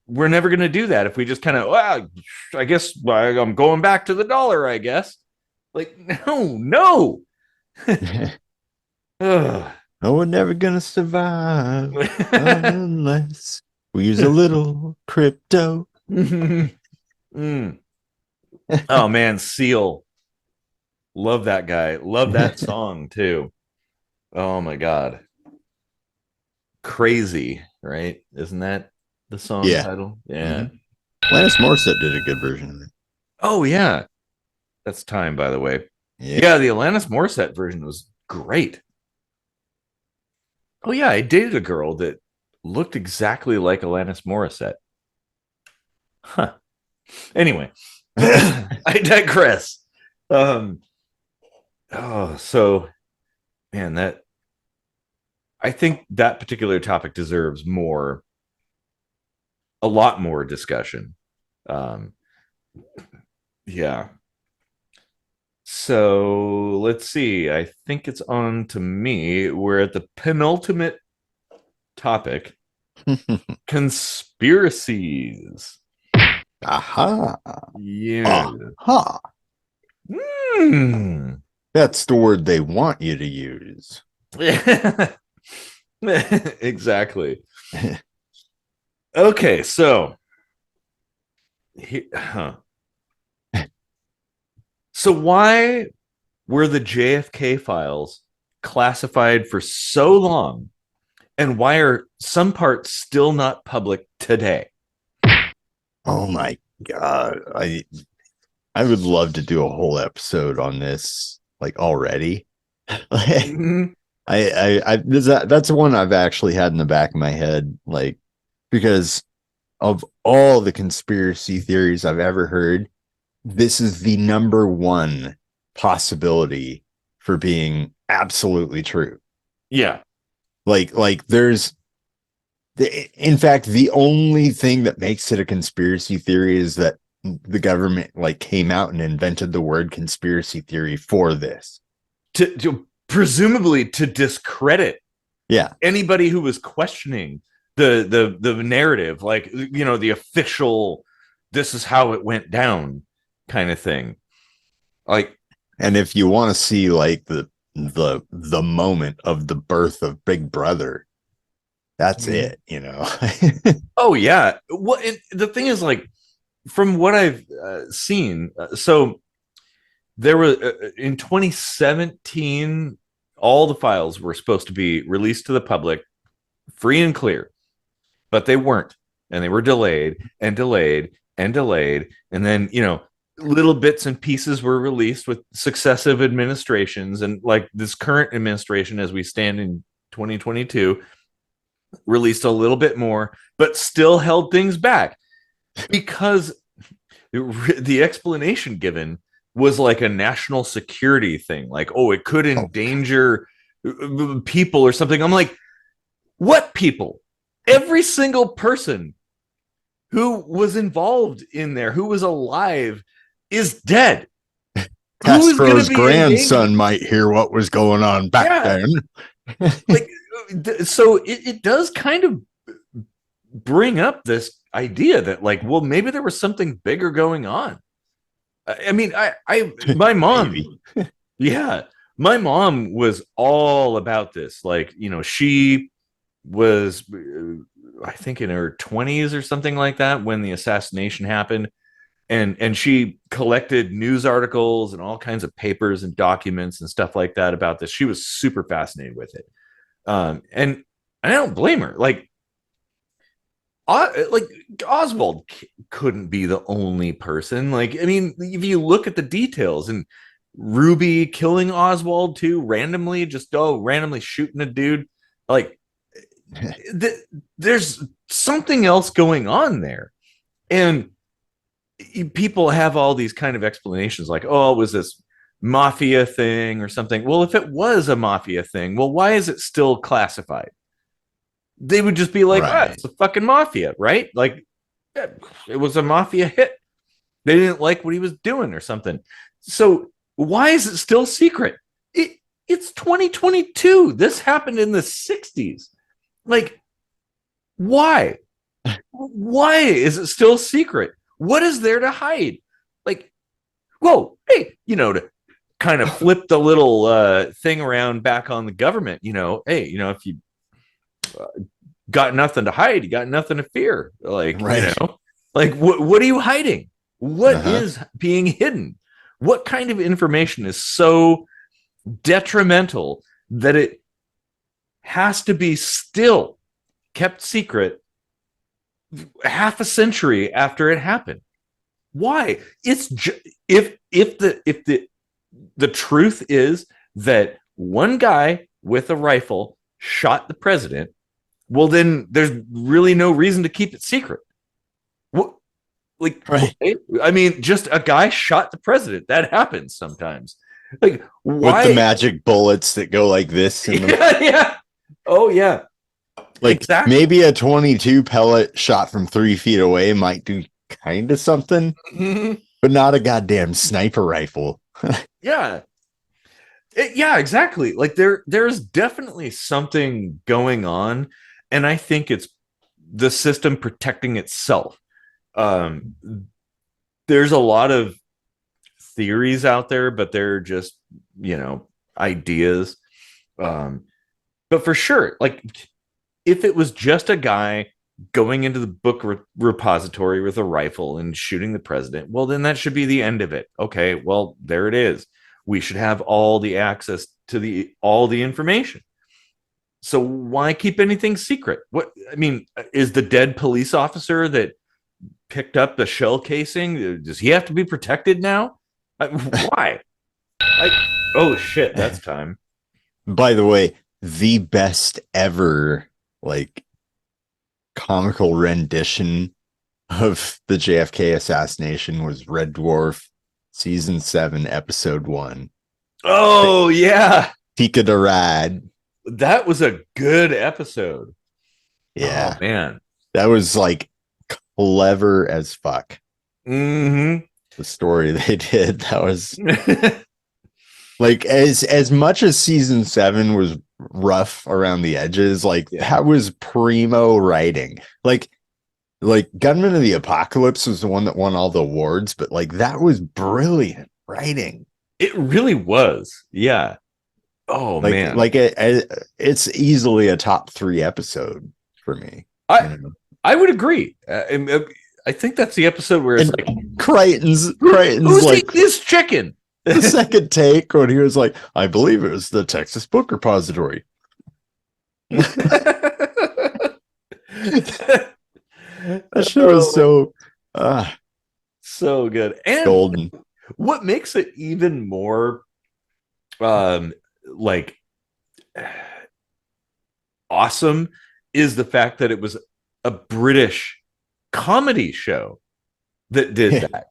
We're never going to do that if we just kind of, well, I guess I'm going back to the dollar, I guess. Like, no, no. Oh, we're never gonna survive unless we use a little crypto. Mm. Oh man, Seal. Love that guy. Love that song too. Oh my god. Crazy, right? Isn't that the song Yeah. title? Yeah. Mm-hmm. Alanis Morissette did a good version of it. Oh yeah. That's time, by the way. Yeah. Yeah, the Alanis Morissette version was great. Oh yeah, I dated a girl that looked exactly like Alanis Morissette. Huh. Anyway, I digress. Um, oh, so man, that I think that particular topic deserves a lot more discussion. Um, yeah. So let's see. I think it's on to me. We're at the penultimate topic: conspiracies. Aha. Yeah. Aha. Hmm. That's the word they want you to use. Exactly. Okay, so huh. So why were the JFK files classified for so long, and why are some parts still not public today? Oh my god. I would love to do a whole episode on this like already. Mhm. That's one I've actually had in the back of my head, like because of all the conspiracy theories I've ever heard, this is the number one possibility for being absolutely true. Yeah. Like there's in fact, the only thing that makes it a conspiracy theory is that the government like came out and invented the word conspiracy theory for this. To presumably to discredit Yeah. anybody who was questioning the narrative, like the official this is how it went down kind of thing. Like, And if you want to see like the moment of the birth of Big Brother, that's it, you know. oh yeah. Well, the thing is, like, from what I've seen, so there were in 2017, all the files were supposed to be released to the public, free and clear, but they weren't, and they were delayed and delayed and delayed, and then little bits and pieces were released with successive administrations, and like this current administration, as we stand in 2022, released a little bit more, but still held things back because the explanation given was like a national security thing, like, oh, it could Oh, endanger people or something. I'm like, what people? Every single person who was involved in there, who was alive, is dead. Who is going to Castro's be in danger? grandson might hear what was going on back Yeah, then. like, so it does kind of bring up this idea that, like, well, maybe there was something bigger going on. I mean, my mom, Maybe. yeah, my mom was all about this. Like, she was, I think, in her 20s or something like that when the assassination happened, and she collected news articles and all kinds of papers and documents and stuff like that about this. She was super fascinated with it, and I don't blame her. Like, like Oswald couldn't be the only person. Like, I mean, if you look at the details and Ruby killing Oswald too, randomly, just randomly shooting a dude, like there's something else going on there. And people have all these kind of explanations like, oh, it was this mafia thing or something. Well, if it was a mafia thing, well, why is it still classified? They would just be like, Right. oh, it's a fucking mafia, right? Like, it was a mafia hit. They didn't like what he was doing or something. So why is it still secret? It's 2022. This happened in the 60s. Like, why? Why is it still secret? What is there to hide? Like, whoa, hey, to kind of flip the little thing around back on the government, hey, if you got nothing to hide, you got nothing to fear. Like, Right. like what are you hiding? What is being hidden? What kind of information is so detrimental that it has to be still kept secret half a century after it happened? Why? It's if the truth is that one guy with a rifle shot the president, well, then there's really no reason to keep it secret. What? Like, Right. I mean, just a guy shot the president. That happens sometimes. Like, why? With the magic bullets that go like this. Yeah. Oh, yeah. Like, exactly. maybe a 22 pellet shot from 3 feet away might do kind of something, but not a goddamn sniper rifle. Yeah. Yeah, exactly. Like there's definitely something going on, and I think it's the system protecting itself. Um, there's a lot of theories out there, but they're just ideas. But for sure, like if it was just a guy going into the book repository with a rifle and shooting the president, well, then that should be the end of it. Okay, well, there it is. We should have all the access to all the information. So why keep anything secret? What I mean, is the dead police officer that picked up the shell casing, does he have to be protected now? Why? Oh shit, that's time. By the way, the best ever like comical rendition of the JFK assassination was Red Dwarf season 7 episode 1. Oh yeah, Tika the Rad. that was a good episode. Yeah, oh, man, that was like clever as fuck. Mm-hmm. The story they did, that was like as much as season 7 was rough around the edges, like that was primo writing. Like Gunman of the Apocalypse was the one that won all the awards, but like that was brilliant writing. It really was. Yeah. Oh like, man. Like it's easily a top 3 episode for me. I would agree. I think that's the episode where it's like Crichton's who's like this chicken? The second take when he was like, I believe it was the Texas Book Repository. That shit was so good. And golden. What makes it even more like awesome is the fact that it was a British comedy show that did that.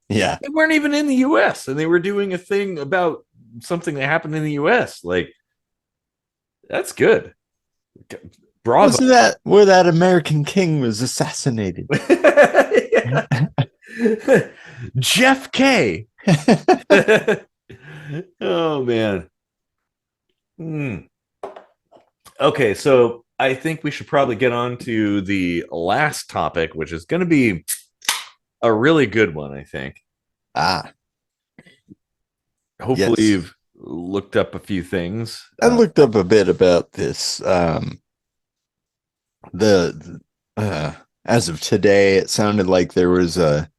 Yeah. They weren't even in the US and they were doing a thing about something that happened in the US. Like, that's good. Bravo. Wasn't that where that American king was assassinated? Jeff K. Oh man. Okay, so I think we should probably get on to the last topic, which is going to be a really good one, I think. Hopefully you've looked up a few things. I looked up a bit about this. As of today, it sounded like there was a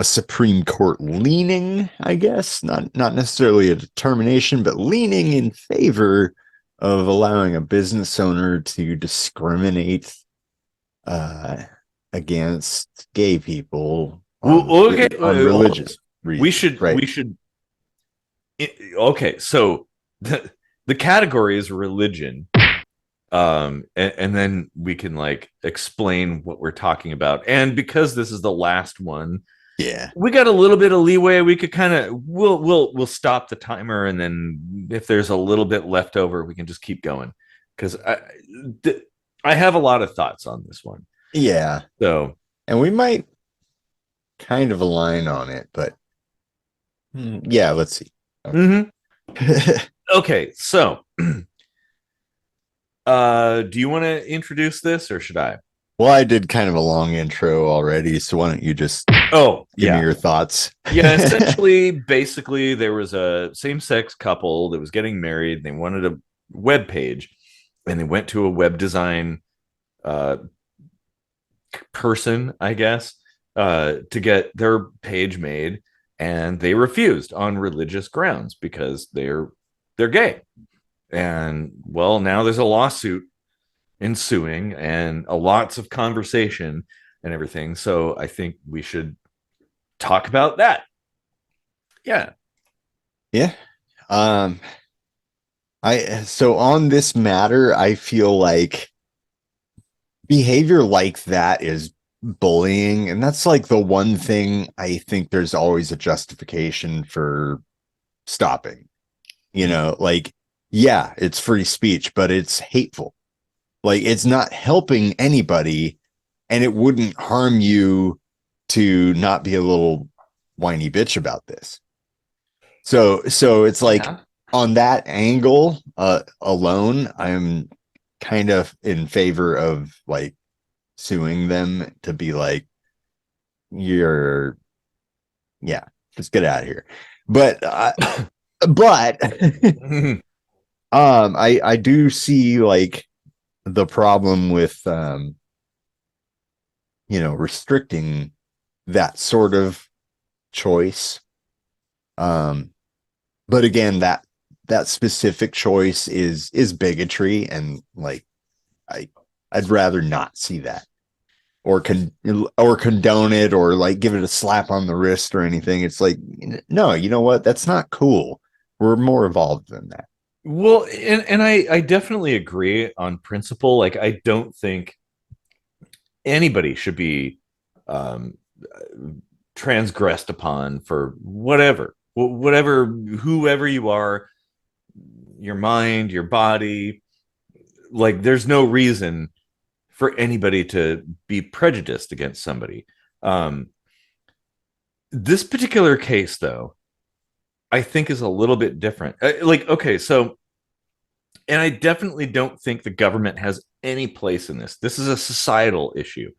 Supreme Court leaning, I guess, not necessarily a determination, but leaning in favor of allowing a business owner to discriminate uh, against gay people Well, okay, on religious we reasons, should right? okay, so the category is religion, and then we can like explain what we're talking about. And because this is the last one, Yeah. we got a little bit of leeway. We could kind of we'll stop the timer, and then if there's a little bit left over, we can just keep going, because th- I have a lot of thoughts on this one. Yeah. So And we might kind of align on it, but yeah, let's see. mhm. Okay, so do you want to introduce this or should I? Well, I did kind of a long intro already, so why don't you just Oh, give me yeah. your thoughts? Yeah, essentially, basically, there was a same-sex couple that was getting married. And they wanted a web page, and they went to a web design uh, person, I guess, to get their page made, and they refused on religious grounds because they're gay. And well, now there's a lawsuit ensuing and a lots of conversation and everything. So I think we should talk about that. Yeah. Yeah. Um, so on this matter, I feel like behavior like that is bullying, and that's like the one thing I think there's always a justification for stopping. Like, yeah, it's free speech, but it's hateful. Like, it's not helping anybody, and it wouldn't harm you to not be a little whiny bitch about this. So it's like Yeah. on that angle alone, I'm kind of in favor of like suing them to be like, you're, yeah, just get out of here. But but I do see like the problem with restricting that sort of choice. But again, that specific choice is bigotry, and like I I'd rather not see that, or condone it, or like give it a slap on the wrist or anything. It's like, no, you know what? That's not cool. We're more evolved than that. Well, and I definitely agree on principle. Like, I don't think anybody should be um, transgressed upon for whatever, whoever you are, your mind, your body. Like, there's no reason for anybody to be prejudiced against somebody. Um, this particular case, though, I think is a little bit different. Like, okay, so, and I definitely don't think the government has any place in this. This is a societal issue,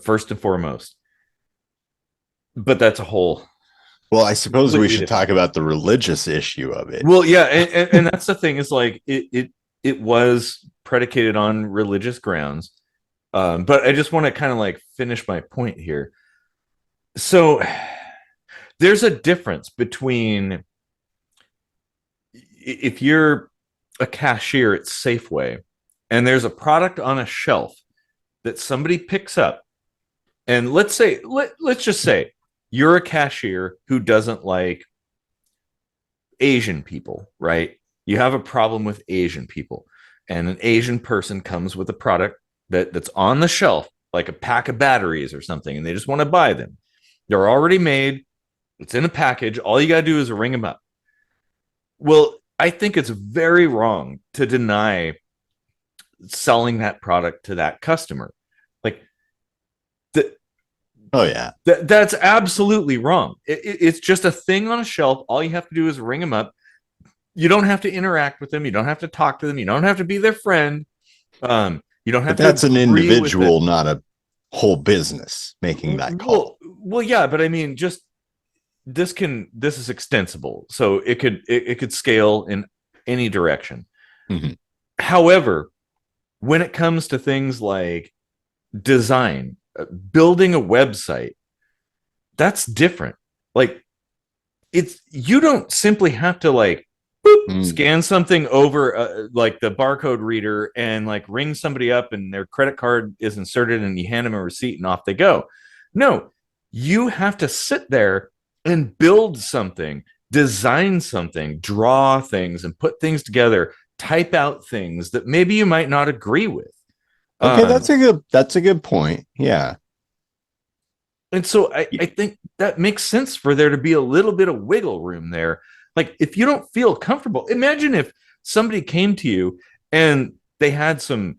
first and foremost. But that's a whole Well, I suppose we completely should different talk thing. about the religious issue of it. Well, yeah, and that's the thing is like it was predicated on religious grounds. But I just want to kind of like finish my point here. So there's a difference between if you're a cashier at Safeway and there's a product on a shelf that somebody picks up, and let's just say you're a cashier who doesn't like Asian people, right? You have a problem with Asian people, and an Asian person comes with a product that's on the shelf, like a pack of batteries or something, and they just want to buy them. They're already made. It's in a package. All you got to do is ring them up. Well, I think it's very wrong to deny selling that product to that customer. Like, the, Oh yeah. that's absolutely wrong. It's just a thing on a shelf. All you have to do is ring them up. You don't have to interact with them. You don't have to talk to them. You don't have to be their friend. You don't But have to that's an agree with them. individual, not a whole business making that call. Well, yeah, but I mean, just this is extensible, so it could scale in any direction. Mhm. However, when it comes to things like design, building a website, that's different. Like, it's you don't simply have to like boop, Mm. scan something over like the barcode reader and like ring somebody up and their credit card is inserted and you hand them a receipt and off they go. No, you have to sit there and build something, design something, draw things and put things together, type out things that maybe you might not agree with. Okay, Um, that's a good point. Yeah. And so I think that makes sense for there to be a little bit of wiggle room there. Like if you don't feel comfortable, imagine if somebody came to you and they had some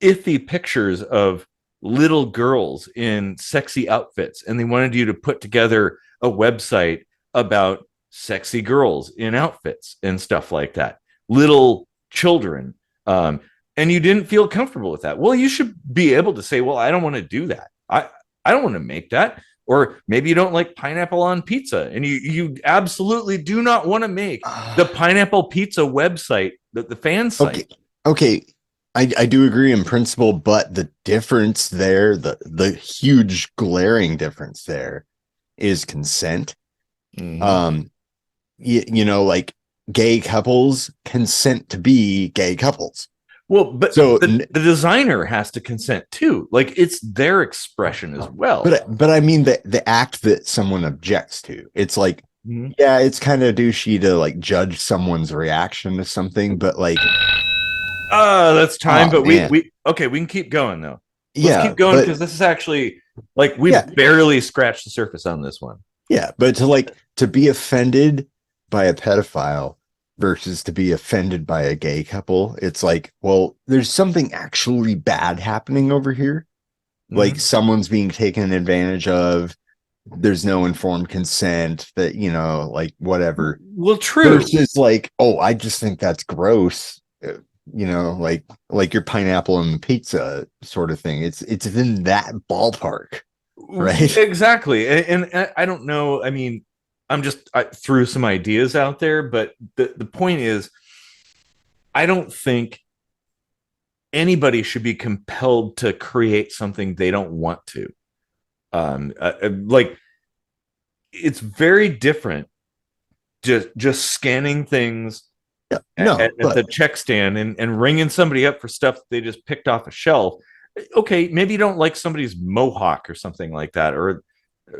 iffy pictures of little girls in sexy outfits and they wanted you to put together a website about sexy girls in outfits and stuff like that, little children. Um, and you didn't feel comfortable with that. Well, you should be able to say, well, I don't want to do that. I don't want to make that. Or maybe you don't like pineapple on pizza and you absolutely do not want to make the pineapple pizza website, the fan site. Okay. Okay. I do agree in principle, but the difference there, the huge glaring difference there is consent. Mm-hmm. You know, like gay couples consent to be gay couples. Well, but So, the designer has to consent too. Like it's their expression as well. but I mean the act that someone objects to, it's like, mm-hmm. yeah, it's kind of douchey to like judge someone's reaction to something, but like, That's time. oh, But man. we okay. We can keep going though. Let's Yeah, keep going but because this is actually like we yeah, barely scratched the surface on this one. yeah, but to like to be offended by a pedophile versus to be offended by a gay couple, it's like, well, there's something actually bad happening over here. Like Mm-hmm. someone's being taken advantage of. There's no informed consent, that, you know, like whatever. Well, true. Versus like, oh, I just think that's gross. You know, like your pineapple and the pizza sort of thing. It's in that ballpark, right? Exactly. And I don't know. I mean, I threw some ideas out there, but the point is, I don't think anybody should be compelled to create something they don't want to. Like it's very different just scanning things Yeah, no, at but the check stand and ringing somebody up for stuff they just picked off a shelf. Okay, maybe you don't like somebody's mohawk or something like that, or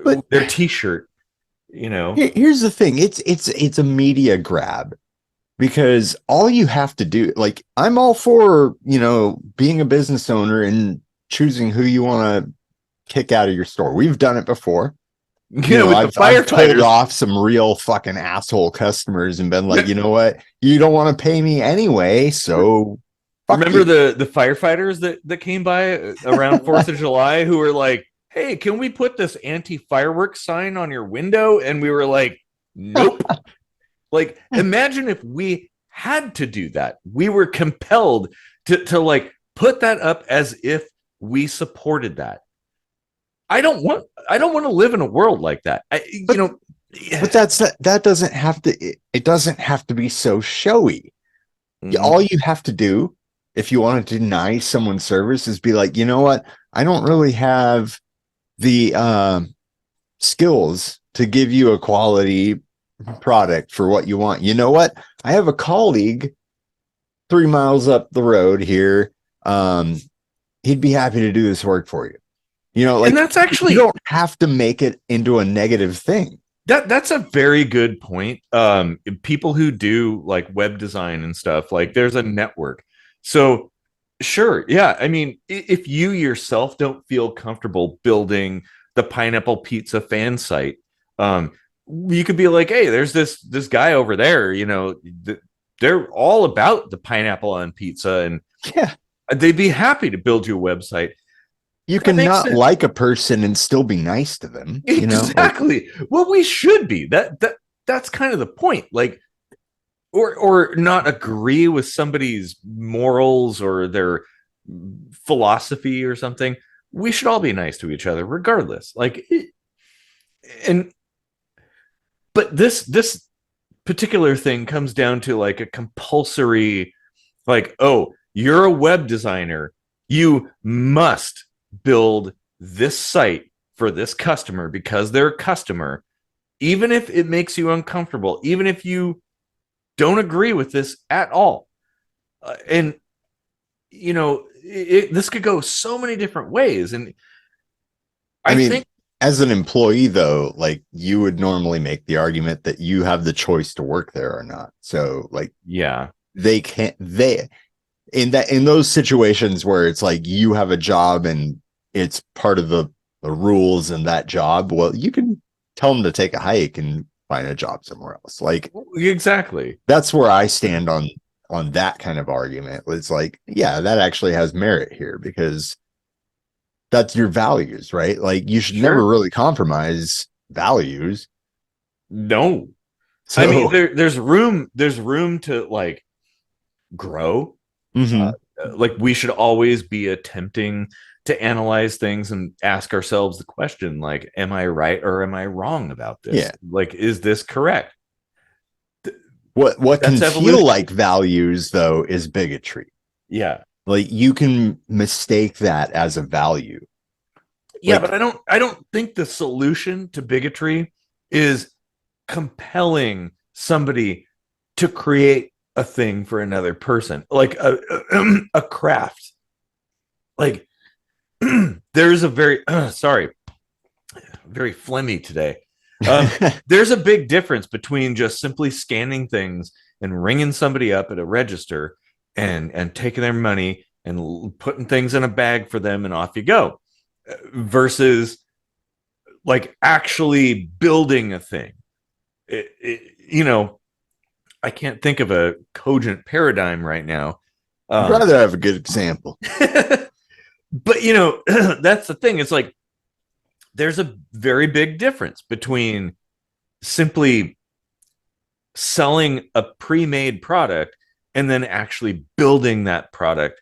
but their t-shirt, you know. here's the thing. It's a media grab, because all you have to do, like, I'm all for, you know, being a business owner and choosing who you want to kick out of your store. We've done it before. You Yeah, know, with the I've pulled firefighters. off some real fucking asshole customers and been like, you know what? You don't want to pay me anyway, so fuck Remember you. the firefighters that came by around 4th of July who were like, "Hey, can we put this anti-fireworks sign on your window?" And we were like, "Nope." Like, imagine if we had to do that. We were compelled to like put that up as if we supported that. I don't want to live in a world like that. But, You know, but that doesn't have to, it doesn't have to be so showy. Mhm. All you have to do, if you want to deny someone service, is be like, you know what? I don't really have the skills to give you a quality product for what you want. You know what? I have a colleague 3 miles up the road here. He'd be happy to do this work for you. You know, And like, that's you actually don't have to make it into a negative thing. that's a very good point. People who do like web design and stuff, like there's a network. So sure, yeah. I mean, if you yourself don't feel comfortable building the pineapple pizza fan site, um, you could be like, hey, there's this guy over there, you know, they're all about the pineapple on pizza, and Yeah. they'd be happy to build you a website. You That can makes not sense. like a person and still be nice to them, you know, like, Exactly. Well, we should be. That's kind of the point. Like, or not agree with somebody's morals or their philosophy or something. We should all be nice to each other, regardless. Like, and but this particular thing comes down to like a compulsory, like, oh, you're a web designer, you must build this site for this customer because they're a customer, even if it makes you uncomfortable, even if you don't agree with this at all. And this could go so many different ways. And I I mean, think, as an employee, though, like you would normally make the argument that you have the choice to work there or not. So, like, yeah, they can't, they, in those situations where it's like you have a job and it's part of the rules in that job, well, you can tell them to take a hike and find a job somewhere else. Like, exactly. that's where I stand on that kind of argument. It's like, yeah, that actually has merit here because that's your values, right? Like you should never Sure. really compromise values. No. I mean, So, there's room to like grow. Uh, mhm. like we should always be attempting to analyze things and ask ourselves the question, like, am I right or am I wrong about this? Yeah. Like, is this correct? What can That's feel evolution. like values though is bigotry. Yeah. Like you can mistake that as a value. Yeah, Like, but I don't think the solution to bigotry is compelling somebody to create a thing for another person, like a craft. Like there's a very sorry, very phlegmy today. There's a big difference between just simply scanning things and ringing somebody up at a register and taking their money and putting things in a bag for them and off you go, versus like actually building a thing. It, it, you know, I can't think of a cogent paradigm right now. I'd Um, rather have a good example. but that's the thing. It's like there's a very big difference between simply selling a pre-made product and then actually building that product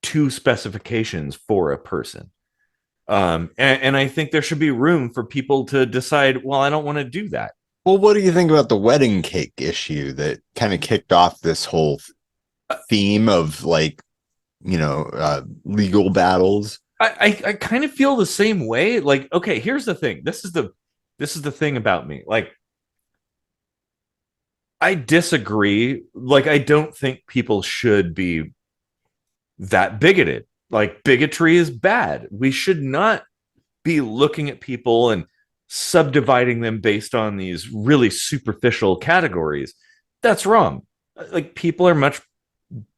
to specifications for a person. And I think there should be room for people to decide, well, I don't want to do that. Well, what do you think about the wedding cake issue that kind of kicked off this whole theme of like, legal battles? I kind of feel the same way. Like, okay, here's the thing. This is the thing about me. Like, I disagree. Like, I don't think people should be that bigoted. Like, bigotry is bad. We should not be looking at people and subdividing them based on these really superficial categories. That's wrong. Like, people are much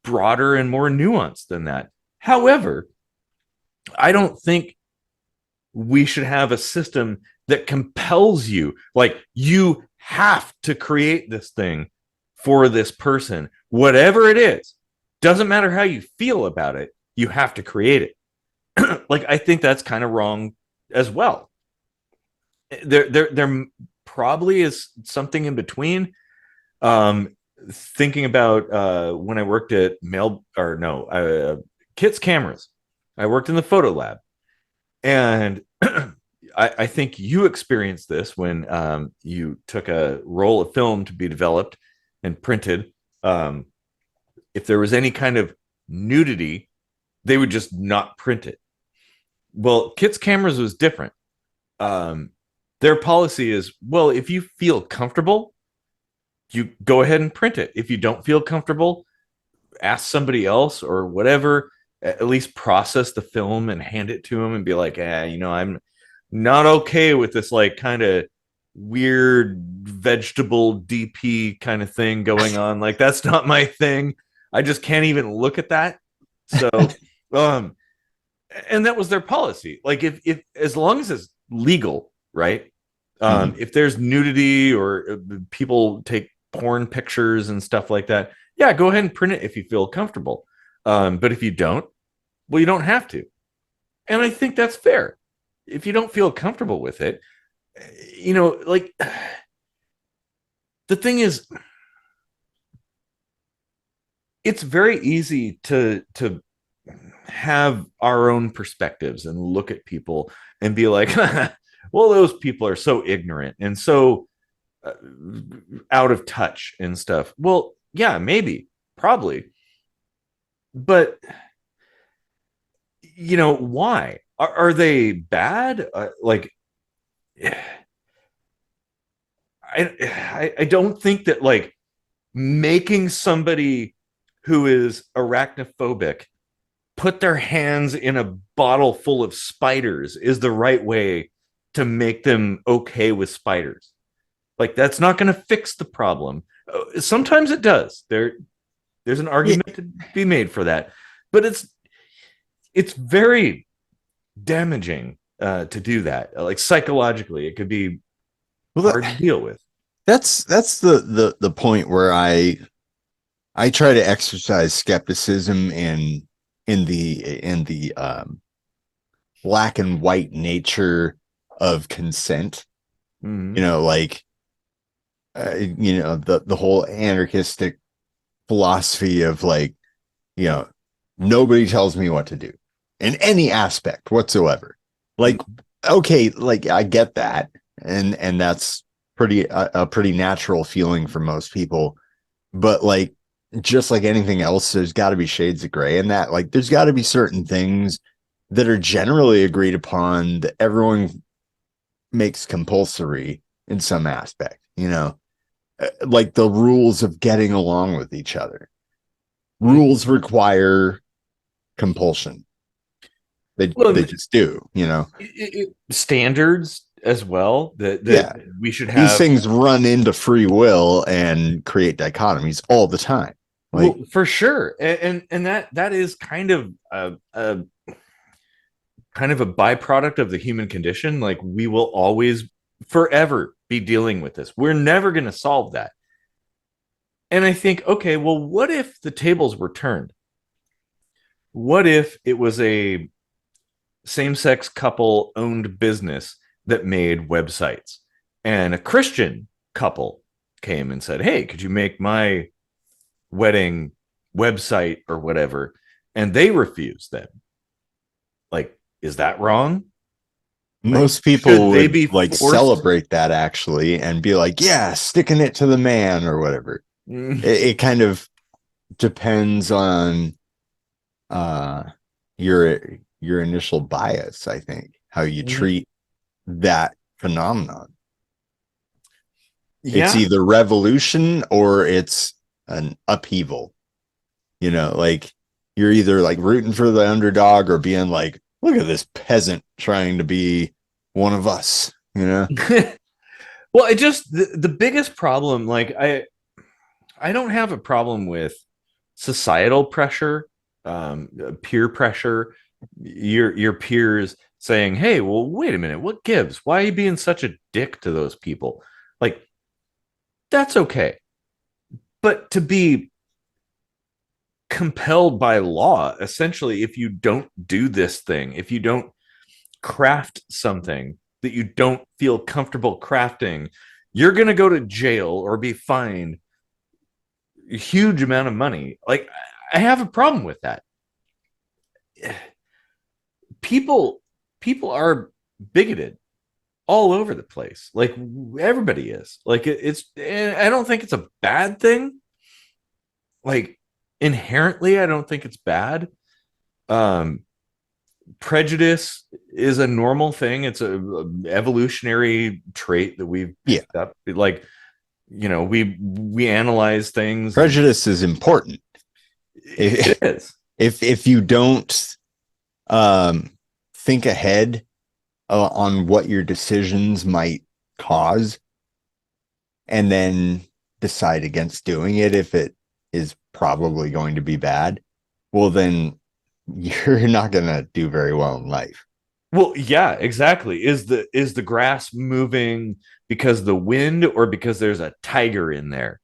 broader and more nuanced than that. However, I don't think we should have a system that compels you, like, you have to create this thing for this person, whatever it is. Doesn't matter how you feel about it, you have to create it. Like, I think that's kind of wrong as well. There probably is something in between. Um, Thinking about when I worked at Kit's Cameras, I worked in the photo lab, and I think you experienced this when you took a roll of film to be developed and printed. Um, if there was any kind of nudity, they would just not print it. Well, Kit's Cameras was different. Um, their policy is, well, if you feel comfortable, you go ahead and print it. If you don't feel comfortable, ask somebody else or whatever. At least process the film and hand it to them and be like, I'm not okay with this like kind of weird vegetable DP kind of thing going on. Like, that's not my thing. I just can't even look at that. So, um, and that was their policy. Like, if as long as it's legal, right? Mhm. If there's nudity or people take porn pictures and stuff like that, yeah, go ahead and print it if you feel comfortable. But if you don't, well, you don't have to. And I think that's fair. If you don't feel comfortable with it, like, the thing is, it's very easy to have our own perspectives and look at people and be like, well, those people are so ignorant and so uh, out of touch and stuff. Well, yeah, maybe, probably, but why are they bad? Like, I don't think that like making somebody who is arachnophobic put their hands in a bottle full of spiders is the right way to make them okay with spiders. Like that's not going to fix the problem. Sometimes it does. There's an Yeah. argument to be made for that, but it's very damaging to do that. Like psychologically, it could be Well, hard to deal with. that's the point where I try to exercise skepticism in the black and white nature of consent. Mm-hmm. You know, like the whole anarchistic philosophy of like, you know, nobody tells me what to do in any aspect whatsoever. Like, okay, like I get that, and that's a pretty natural feeling for most people, but like just like anything else, there's got to be shades of gray in that. Like, there's got to be certain things that are generally agreed upon that everyone makes compulsory in some aspect, you know, like the rules of getting along with each other. Rules require compulsion. They Well, just do, you know. standards as well that Yeah, we should these have. things run into free will and create dichotomies all the time. Well, Like, for sure, and that is kind of a byproduct of the human condition. Like we will always forever be dealing with this. We're never going to solve that. And I think, okay, well, what if the tables were turned? What if it was a same-sex couple owned business that made websites and a Christian couple came and said, hey, could you make my wedding website or whatever? And they refused them. Like, is that wrong? Like, most people should they would be like forced? celebrate that actually and be like, yeah, sticking it to the man or whatever. It kind of depends on uh your initial bias, I think, how you treat that phenomenon. It's Yeah. either revolution or it's an upheaval. You know, like you're either like rooting for the underdog or being like, look at this peasant trying to be one of us, you know? Well, it just the biggest problem, like I don't have a problem with societal pressure, peer pressure, your peers saying, "Hey, well, wait a minute, what gives? Why are you being such a dick to those people?" Like that's okay, but to be compelled by law, essentially, if you don't do this thing, if you don't craft something that you don't feel comfortable crafting, you're going to go to jail or be fined a huge amount of money. Like I have a problem with that. People are bigoted all over the place. Like everybody is. Like it's I don't think it's a bad thing. Like inherently I don't think it's bad. Um Prejudice is a normal thing. It's a evolutionary trait that we've Yeah. picked up. Like, we analyze things and Prejudice is important. it If is. if you don't um think ahead on what your decisions might cause and then decide against doing it if it is probably going to be bad, well, then you're not going to do very well in life. Well, yeah, exactly. Is the grass moving because the wind or because there's a tiger in there?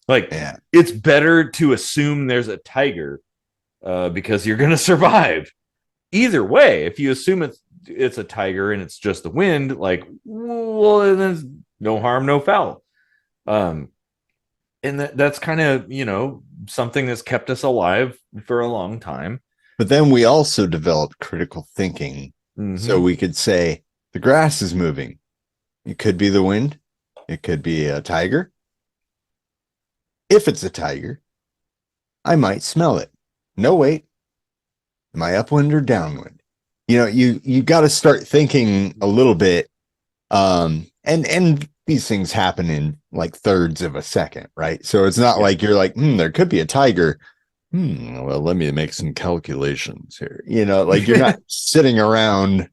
Like Yeah. it's better to assume there's a tiger because you're going to survive. Either way, if you assume it's a tiger and it's just the wind, like, well, then no harm, no foul. Um, and that's kind of something that's kept us alive for a long time. But then we also developed critical thinking. So Mm-hmm. we could say the grass is moving. It could be the wind. It could be a tiger. If it's a tiger, I might smell it. No, wait. Am I upwind or downwind? You know, you got to start thinking a little bit. And these things happen in like thirds of a second, right? So it's not Yeah. like you're like, there could be a tiger. Well, let me make some calculations here. Like you're not sitting around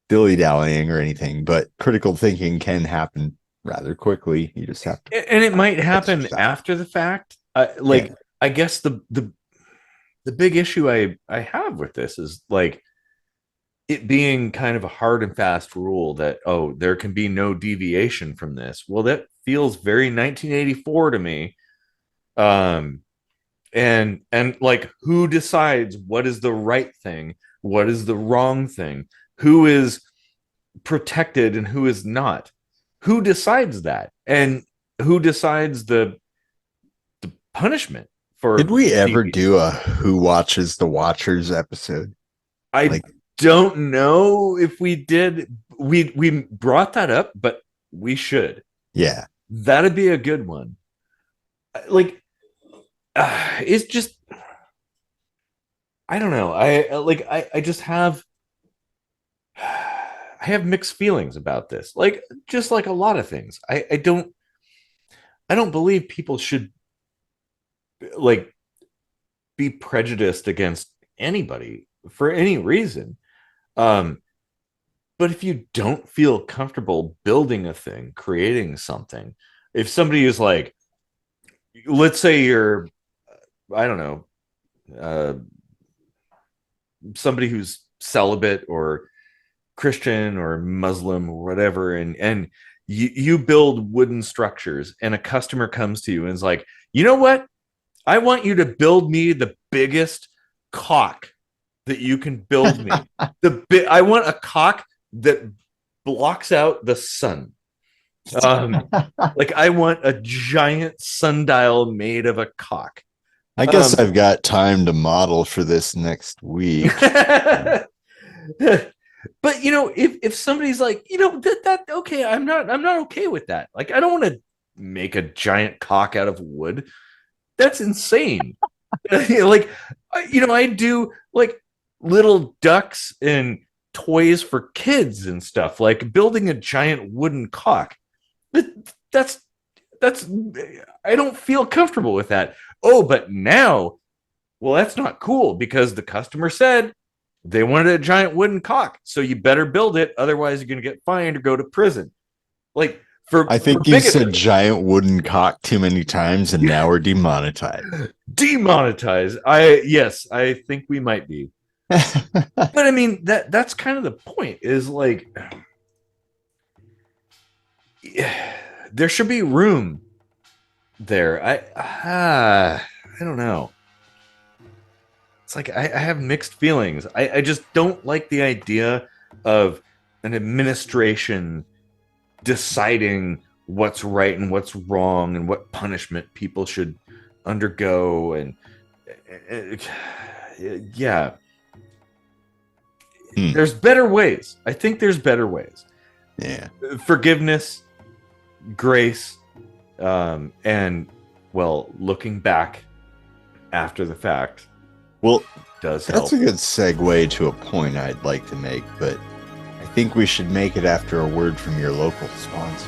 dilly-dallying or anything, but critical thinking can happen rather quickly. You just have to And it might happen exercise. after the fact. Yeah. I guess the big issue I have with this is like it being kind of a hard and fast rule that, oh, there can be no deviation from this. Well, that feels very 1984 to me. Um, and like, who decides what is the right thing, what is the wrong thing, who is protected and who is not? Who decides that? And who decides the punishment Did for we ever deviation? do a Who Watches the Watchers episode? I Like, don't know if we did. We brought that up, but we should. yeah. That'd be a good one. Like, it's just, I don't know. I just have I have mixed feelings about this. Like, just like a lot of things. I don't believe people should like be prejudiced against anybody for any reason. Um, but if you don't feel comfortable building a thing, creating something, if somebody is like, let's say you're, I don't know, uh, somebody who's celibate or Christian or Muslim or whatever, and you build wooden structures, and a customer comes to you and is like, you know what? I want you to build me the biggest cock that you can build me. I want a cock that blocks out the sun. Like I want a giant sundial made of a cock. I guess Um, I've got time to model for this next week. but if somebody's like, that okay, I'm not okay with that. Like I don't want to make a giant cock out of wood. That's insane. Like I do like little ducks and toys for kids and stuff. Like building a giant wooden cock. That's that's I don't feel comfortable with that. Oh, but now, well, that's not cool because the customer said they wanted a giant wooden cock, so you better build it, otherwise you're going to get fined or go to prison. Like I for think you've said bigotry, giant wooden cock too many times, and now we're demonetized. demonetize. Yes, I think we might be. But I mean that's kind of the point. Is like there should be room there. I don't know. It's like I have mixed feelings. I just don't like the idea of an administration deciding what's right and what's wrong and what punishment people should undergo. And yeah, Hmm. there's better ways. I think there's better ways. Yeah. Forgiveness, grace, and well, looking back after the fact Well, does that's help. a good segue to a point I'd like to make, but I think we should make it after a word from your local sponsors.